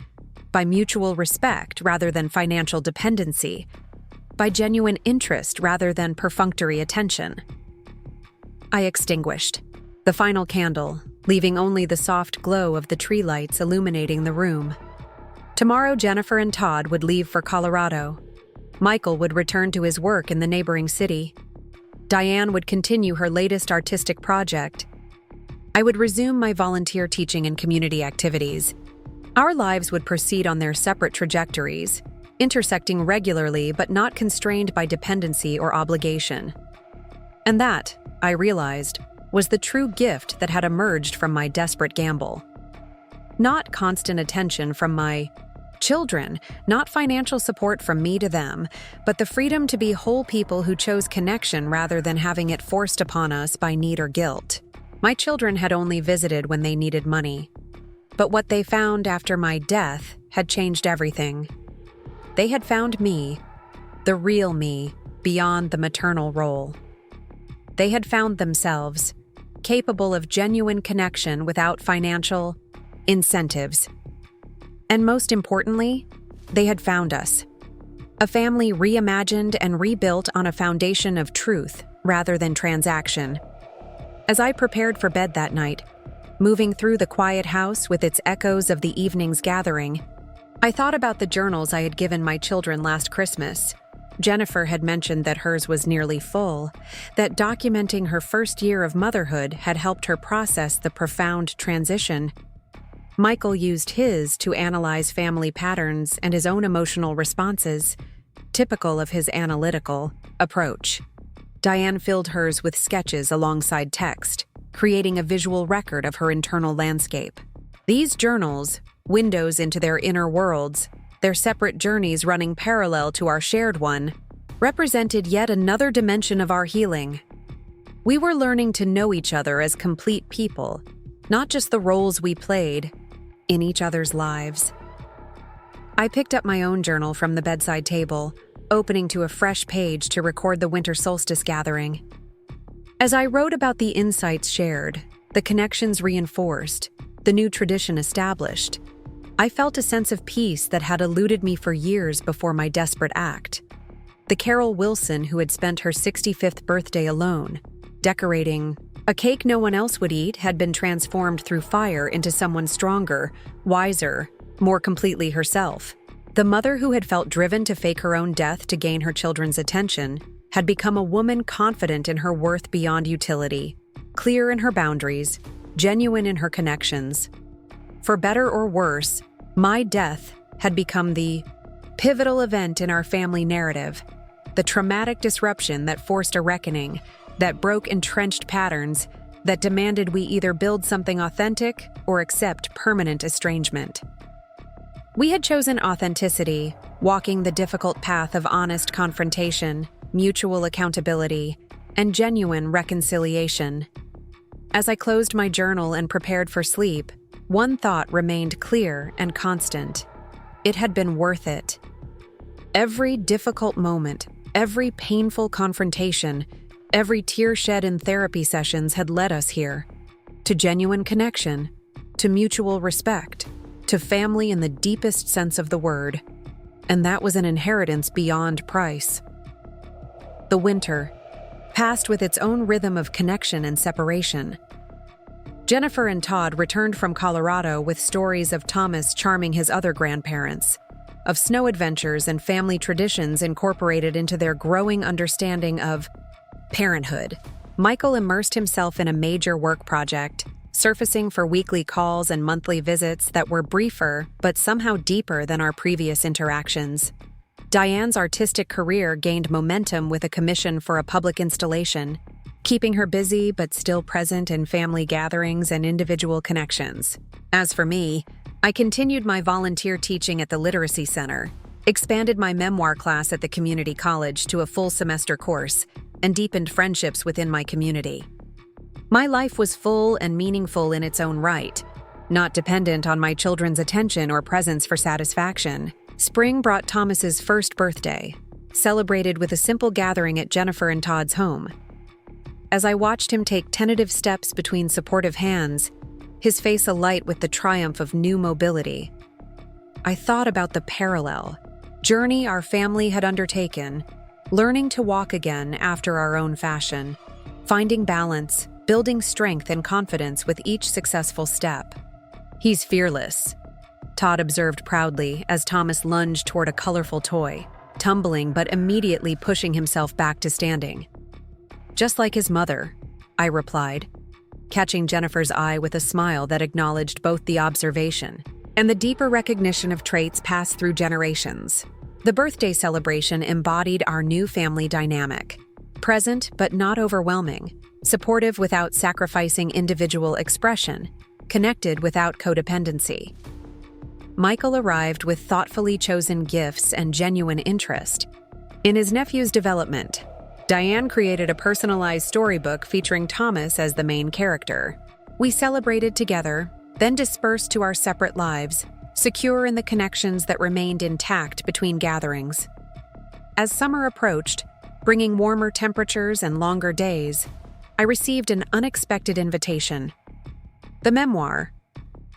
by mutual respect rather than financial dependency, by genuine interest rather than perfunctory attention. I extinguished the final candle, leaving only the soft glow of the tree lights illuminating the room. Tomorrow, Jennifer and Todd would leave for Colorado. Michael would return to his work in the neighboring city. Diane would continue her latest artistic project. I would resume my volunteer teaching and community activities. Our lives would proceed on their separate trajectories, intersecting regularly but not constrained by dependency or obligation. And that, I realized, was the true gift that had emerged from my desperate gamble. Not constant attention from my children, not financial support from me to them, but the freedom to be whole people who chose connection rather than having it forced upon us by need or guilt. My children had only visited when they needed money, but what they found after my death had changed everything. They had found me, the real me, beyond the maternal role. They had found themselves, capable of genuine connection without financial incentives. And most importantly, they had found us. A family reimagined and rebuilt on a foundation of truth rather than transaction. As I prepared for bed that night, moving through the quiet house with its echoes of the evening's gathering, I thought about the journals I had given my children last Christmas. Jennifer had mentioned that hers was nearly full, that documenting her first year of motherhood had helped her process the profound transition. Michael used his to analyze family patterns and his own emotional responses, typical of his analytical approach. Diane filled hers with sketches alongside text, creating a visual record of her internal landscape. These journals, windows into their inner worlds, their separate journeys running parallel to our shared one, represented yet another dimension of our healing. We were learning to know each other as complete people, not just the roles we played in each other's lives. I picked up my own journal from the bedside table, opening to a fresh page to record the winter solstice gathering. As I wrote about the insights shared, the connections reinforced, the new tradition established, I felt a sense of peace that had eluded me for years before my desperate act. The Carol Wilson who had spent her 65th birthday alone, decorating a cake no one else would eat, had been transformed through fire into someone stronger, wiser, more completely herself. The mother who had felt driven to fake her own death to gain her children's attention had become a woman confident in her worth beyond utility, clear in her boundaries, genuine in her connections. For better or worse, my death had become the pivotal event in our family narrative, the traumatic disruption that forced a reckoning, that broke entrenched patterns, that demanded we either build something authentic or accept permanent estrangement. We had chosen authenticity, walking the difficult path of honest confrontation, mutual accountability, and genuine reconciliation. As I closed my journal and prepared for sleep, one thought remained clear and constant. It had been worth it. Every difficult moment, every painful confrontation, every tear shed in therapy sessions had led us here, to genuine connection, to mutual respect, to family in the deepest sense of the word, and that was an inheritance beyond price. The winter passed with its own rhythm of connection and separation. Jennifer and Todd returned from Colorado with stories of Thomas charming his other grandparents, of snow adventures and family traditions incorporated into their growing understanding of parenthood. Michael immersed himself in a major work project, surfacing for weekly calls and monthly visits that were briefer but somehow deeper than our previous interactions. Diane's artistic career gained momentum with a commission for a public installation, keeping her busy but still present in family gatherings and individual connections. As for me, I continued my volunteer teaching at the Literacy Center, expanded my memoir class at the community college to a full semester course, and deepened friendships within my community. My life was full and meaningful in its own right, not dependent on my children's attention or presence for satisfaction. Spring brought Thomas's first birthday, celebrated with a simple gathering at Jennifer and Todd's home. As I watched him take tentative steps between supportive hands, his face alight with the triumph of new mobility, I thought about the parallel journey our family had undertaken, learning to walk again after our own fashion, finding balance, building strength and confidence with each successful step. "He's fearless," Todd observed proudly as Thomas lunged toward a colorful toy, tumbling but immediately pushing himself back to standing. "Just like his mother," I replied, catching Jennifer's eye with a smile that acknowledged both the observation and the deeper recognition of traits passed through generations. The birthday celebration embodied our new family dynamic: present but not overwhelming, supportive without sacrificing individual expression, connected without codependency. Michael arrived with thoughtfully chosen gifts and genuine interest in his nephew's development. Diane created a personalized storybook featuring Thomas as the main character. We celebrated together, then dispersed to our separate lives, secure in the connections that remained intact between gatherings. As summer approached, bringing warmer temperatures and longer days, I received an unexpected invitation. The memoir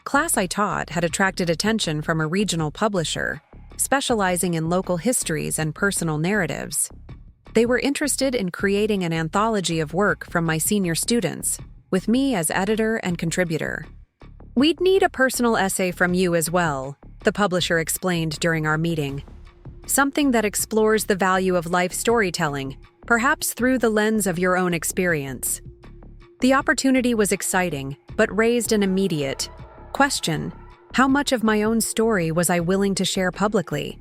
class I taught had attracted attention from a regional publisher, specializing in local histories and personal narratives. They were interested in creating an anthology of work from my senior students, with me as editor and contributor. "We'd need a personal essay from you as well," the publisher explained during our meeting. "Something that explores the value of life storytelling, perhaps through the lens of your own experience." The opportunity was exciting, but raised an immediate question: how much of my own story was I willing to share publicly?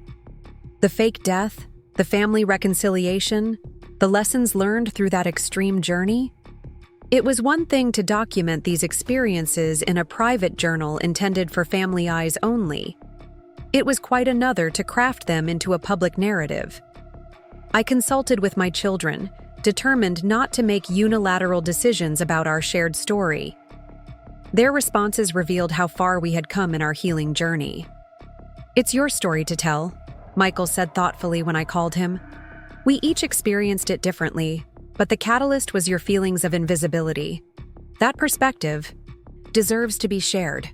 The fake death, the family reconciliation, the lessons learned through that extreme journey? It was one thing to document these experiences in a private journal intended for family eyes only. It was quite another to craft them into a public narrative. I consulted with my children, determined not to make unilateral decisions about our shared story. Their responses revealed how far we had come in our healing journey. "It's your story to tell," Michael said thoughtfully when I called him. "We each experienced it differently, but the catalyst was your feelings of invisibility. That perspective deserves to be shared."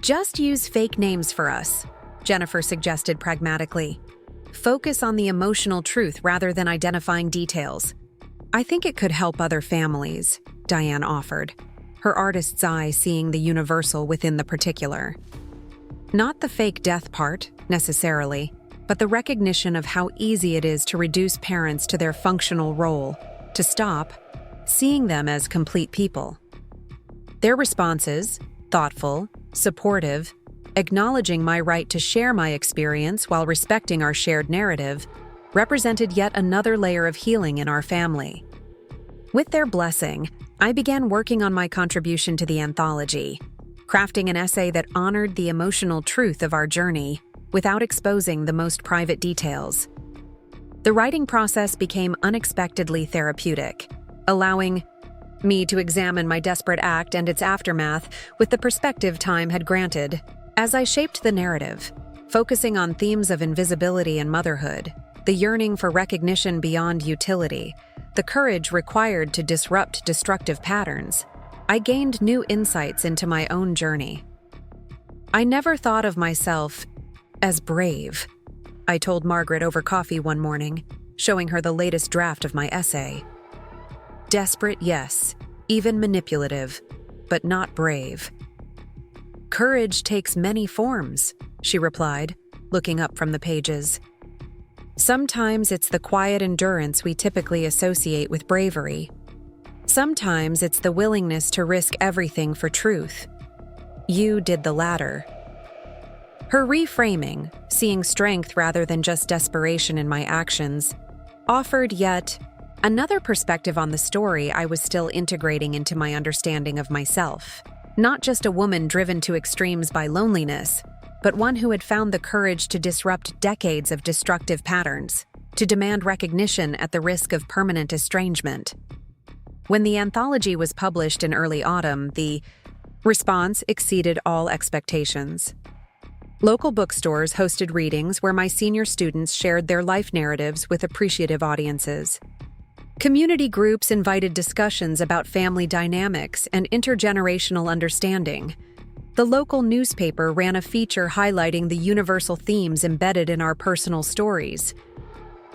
"Just use fake names for us," Jennifer suggested pragmatically. "Focus on the emotional truth rather than identifying details." "I think it could help other families," Diane offered, her artist's eye seeing the universal within the particular. Not the fake death part, necessarily, but the recognition of how easy it is to reduce parents to their functional role, to stop seeing them as complete people. Their responses, thoughtful, supportive, acknowledging my right to share my experience while respecting our shared narrative, represented yet another layer of healing in our family. With their blessing, I began working on my contribution to the anthology, crafting an essay that honored the emotional truth of our journey without exposing the most private details. The writing process became unexpectedly therapeutic, allowing me to examine my desperate act and its aftermath with the perspective time had granted. As I shaped the narrative, focusing on themes of invisibility and motherhood, the yearning for recognition beyond utility, the courage required to disrupt destructive patterns, I gained new insights into my own journey. "I never thought of myself as brave," I told Margaret over coffee one morning, showing her the latest draft of my essay. "Desperate, yes, even manipulative, but not brave." "Courage takes many forms," she replied, looking up from the pages. "Sometimes it's the quiet endurance we typically associate with bravery. Sometimes it's the willingness to risk everything for truth. You did the latter." Her reframing, seeing strength rather than just desperation in my actions, offered yet another perspective on the story I was still integrating into my understanding of myself. Not just a woman driven to extremes by loneliness, but one who had found the courage to disrupt decades of destructive patterns, to demand recognition at the risk of permanent estrangement. When the anthology was published in early autumn, the response exceeded all expectations. Local bookstores hosted readings where my senior students shared their life narratives with appreciative audiences. Community groups invited discussions about family dynamics and intergenerational understanding. The local newspaper ran a feature highlighting the universal themes embedded in our personal stories.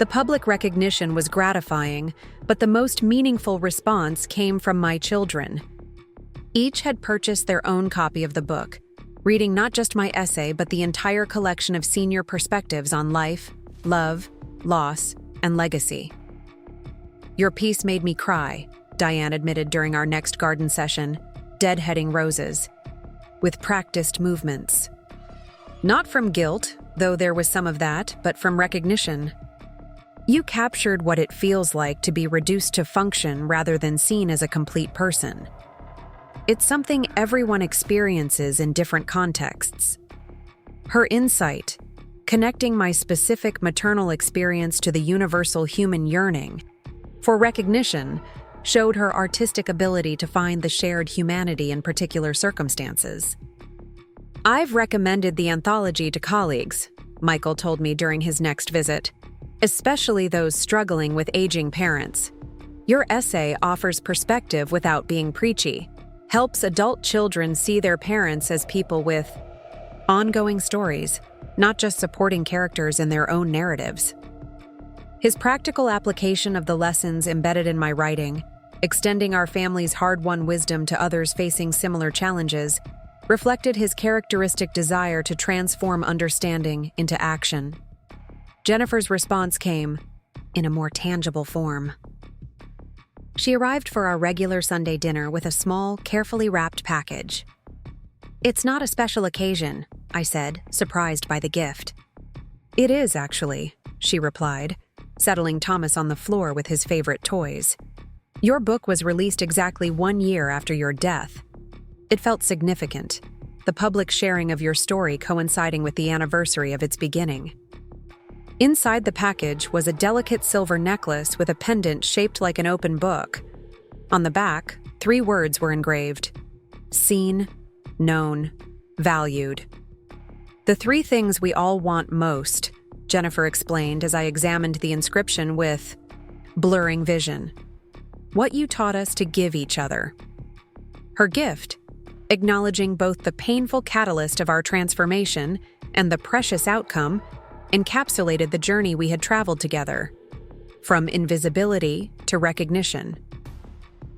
The public recognition was gratifying, but the most meaningful response came from my children. Each had purchased their own copy of the book, reading not just my essay but the entire collection of senior perspectives on life, love, loss, and legacy. "Your piece made me cry," Diane admitted during our next garden session, deadheading roses, with practiced movements. "Not from guilt, though there was some of that, but from recognition. You captured what it feels like to be reduced to function rather than seen as a complete person. It's something everyone experiences in different contexts." Her insight, connecting my specific maternal experience to the universal human yearning for recognition, showed her artistic ability to find the shared humanity in particular circumstances. "I've recommended the anthology to colleagues," Michael told me during his next visit, "especially those struggling with aging parents. Your essay offers perspective without being preachy, helps adult children see their parents as people with ongoing stories, not just supporting characters in their own narratives." His practical application of the lessons embedded in my writing, extending our family's hard-won wisdom to others facing similar challenges, reflected his characteristic desire to transform understanding into action. Jennifer's response came in a more tangible form. She arrived for our regular Sunday dinner with a small, carefully wrapped package. "It's not a special occasion," I said, surprised by the gift. "It is, actually," she replied, settling Thomas on the floor with his favorite toys. "Your book was released exactly 1 year after your death. It felt significant, the public sharing of your story coinciding with the anniversary of its beginning." Inside the package was a delicate silver necklace with a pendant shaped like an open book. On the back, 3 words were engraved: seen, known, valued. "The 3 things we all want most," Jennifer explained as I examined the inscription with blurring vision. "What you taught us to give each other." Her gift, acknowledging both the painful catalyst of our transformation and the precious outcome, encapsulated the journey we had traveled together. From invisibility to recognition.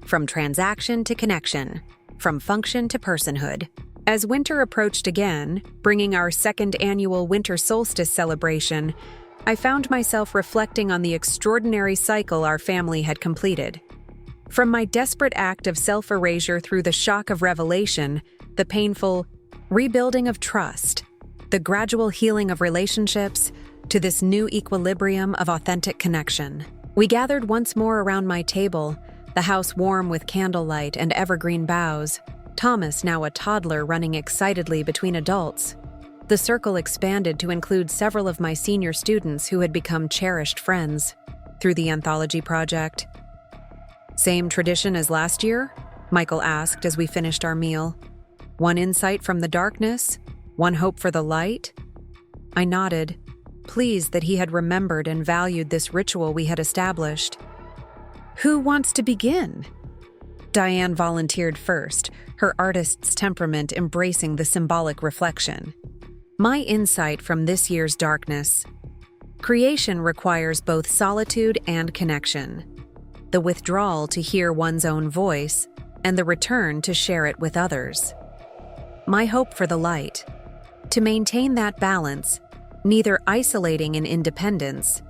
From transaction to connection. From function to personhood. As winter approached again, bringing our 2nd annual winter solstice celebration, I found myself reflecting on the extraordinary cycle our family had completed. From my desperate act of self-erasure through the shock of revelation, the painful rebuilding of trust, the gradual healing of relationships, to this new equilibrium of authentic connection. We gathered once more around my table, the house warm with candlelight and evergreen boughs, Thomas, now a toddler, running excitedly between adults. The circle expanded to include several of my senior students who had become cherished friends through the anthology project. "Same tradition as last year?" Michael asked as we finished our meal. "One insight from the darkness? One hope for the light?" I nodded, pleased that he had remembered and valued this ritual we had established. "Who wants to begin?" Diane volunteered first, her artist's temperament embracing the symbolic reflection. "My insight from this year's darkness. Creation requires both solitude and connection. The withdrawal to hear one's own voice, and the return to share it with others. My hope for the light. To maintain that balance, neither isolating in independence,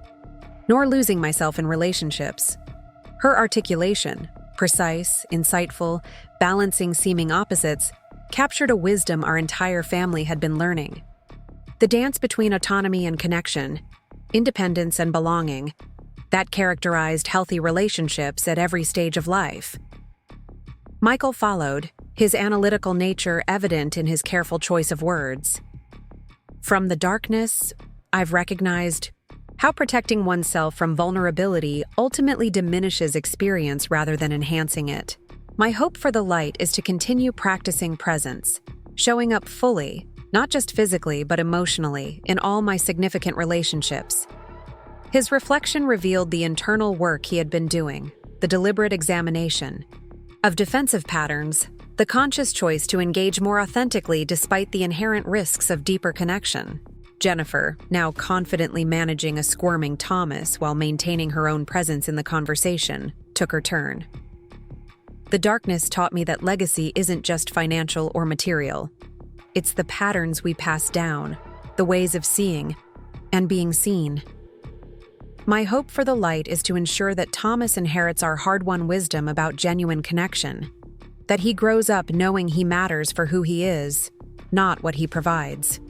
nor losing myself in relationships." Her articulation, precise, insightful, balancing seeming opposites, captured a wisdom our entire family had been learning. The dance between autonomy and connection, independence and belonging, that characterized healthy relationships at every stage of life. Michael followed, his analytical nature evident in his careful choice of words. "From the darkness, I've recognized how protecting oneself from vulnerability ultimately diminishes experience rather than enhancing it. My hope for the light is to continue practicing presence, showing up fully, not just physically but emotionally, in all my significant relationships." His reflection revealed the internal work he had been doing, the deliberate examination of defensive patterns, the conscious choice to engage more authentically despite the inherent risks of deeper connection. Jennifer, now confidently managing a squirming Thomas while maintaining her own presence in the conversation, took her turn. The darkness taught me that legacy isn't just financial or material. It's the patterns we pass down, the ways of seeing and being seen. My hope for the light is to ensure that Thomas inherits our hard-won wisdom about genuine connection, that he grows up knowing he matters for who he is, not what he provides.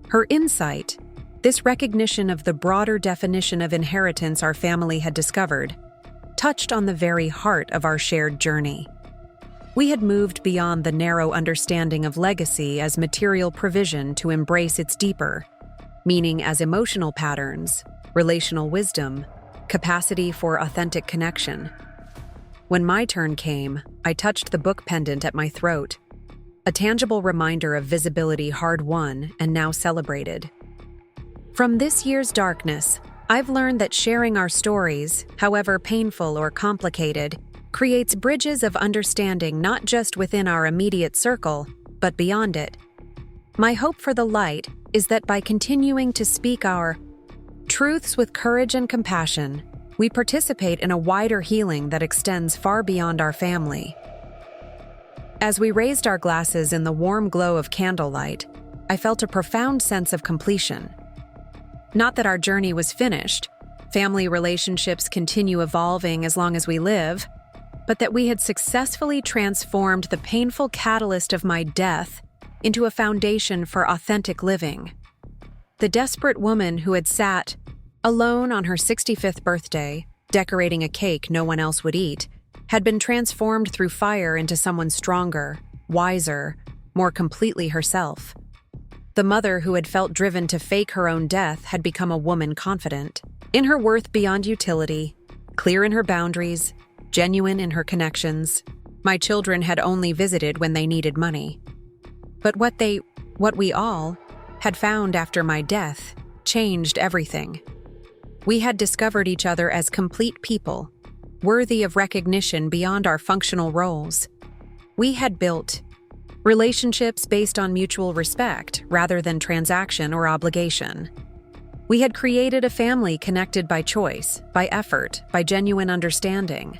Her insight, this recognition of the broader definition of inheritance our family had discovered, touched on the very heart of our shared journey. We had moved beyond the narrow understanding of legacy as material provision to embrace its deeper meaning as emotional patterns, relational wisdom, capacity for authentic connection. When my turn came, I touched the book pendant at my throat, a tangible reminder of visibility hard-won and now celebrated. From this year's darkness, I've learned that sharing our stories, however painful or complicated, creates bridges of understanding not just within our immediate circle, but beyond it. My hope for the light is that by continuing to speak our truths with courage and compassion, we participate in a wider healing that extends far beyond our family. As we raised our glasses in the warm glow of candlelight, I felt a profound sense of completion. Not that our journey was finished, family relationships continue evolving as long as we live, but that we had successfully transformed the painful catalyst of my death into a foundation for authentic living. The desperate woman who had sat alone on her 65th birthday, decorating a cake no one else would eat, had been transformed through fire into someone stronger, wiser, more completely herself. The mother who had felt driven to fake her own death had become a woman confident in her worth beyond utility, clear in her boundaries, genuine in her connections. My children had only visited when they needed money. But what we all had found after my death changed everything. We had discovered each other as complete people, worthy of recognition beyond our functional roles. We had built relationships based on mutual respect rather than transaction or obligation. We had created a family connected by choice, by effort, by genuine understanding.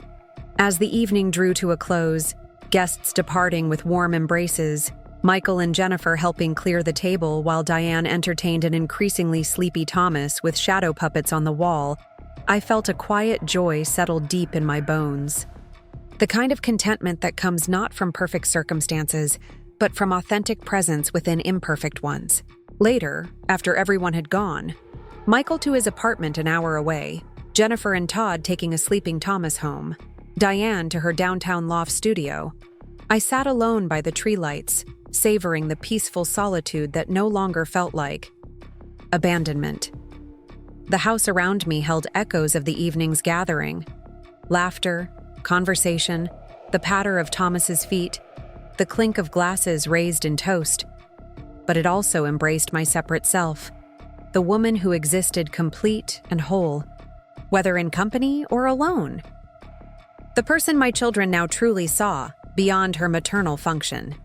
As the evening drew to a close, guests departing with warm embraces, Michael and Jennifer helping clear the table while Diane entertained an increasingly sleepy Thomas with shadow puppets on the wall, I felt a quiet joy settle deep in my bones. The kind of contentment that comes not from perfect circumstances, but from authentic presence within imperfect ones. Later, after everyone had gone, Michael to his apartment an hour away, Jennifer and Todd taking a sleeping Thomas home, Diane to her downtown loft studio, I sat alone by the tree lights, savoring the peaceful solitude that no longer felt like abandonment. The house around me held echoes of the evening's gathering. Laughter, conversation, the patter of Thomas's feet, the clink of glasses raised in toast. But it also embraced my separate self, the woman who existed complete and whole, whether in company or alone. The person my children now truly saw, beyond her maternal function.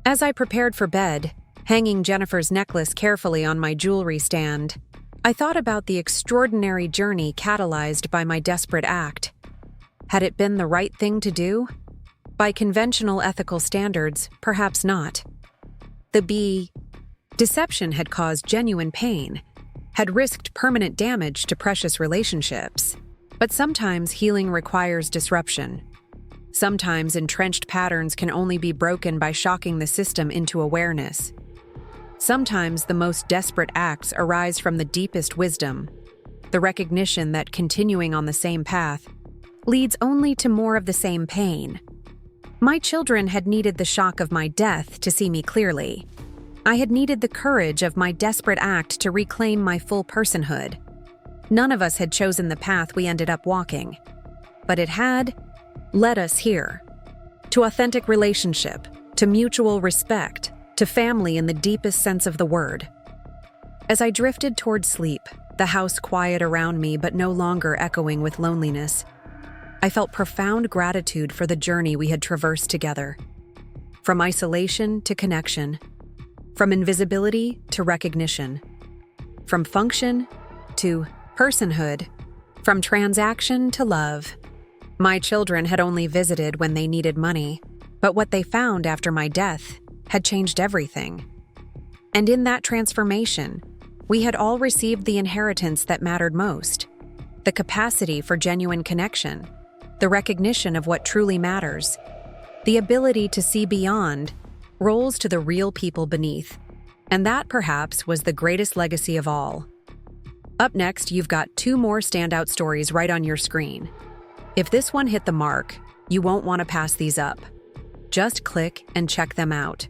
As I prepared for bed, hanging Jennifer's necklace carefully on my jewelry stand, I thought about the extraordinary journey catalyzed by my desperate act. Had it been the right thing to do? By conventional ethical standards, perhaps not. The deception had caused genuine pain, had risked permanent damage to precious relationships. But sometimes healing requires disruption. Sometimes entrenched patterns can only be broken by shocking the system into awareness. Sometimes the most desperate acts arise from the deepest wisdom, the recognition that continuing on the same path leads only to more of the same pain. My children had needed the shock of my death to see me clearly. I had needed the courage of my desperate act to reclaim my full personhood. None of us had chosen the path we ended up walking, but it had led us here, to authentic relationship, to mutual respect, to family in the deepest sense of the word. As I drifted toward sleep, the house quiet around me but no longer echoing with loneliness, I felt profound gratitude for the journey we had traversed together. From isolation to connection, From invisibility to recognition. From function to personhood. From transaction to love. My children had only visited when they needed money, but what they found after my death had changed everything. And in that transformation, we had all received the inheritance that mattered most, the capacity for genuine connection, the recognition of what truly matters, the ability to see beyond roles to the real people beneath. And that, perhaps, was the greatest legacy of all. Up next, you've got 2 more standout stories right on your screen. If this one hit the mark, you won't want to pass these up. Just click and check them out.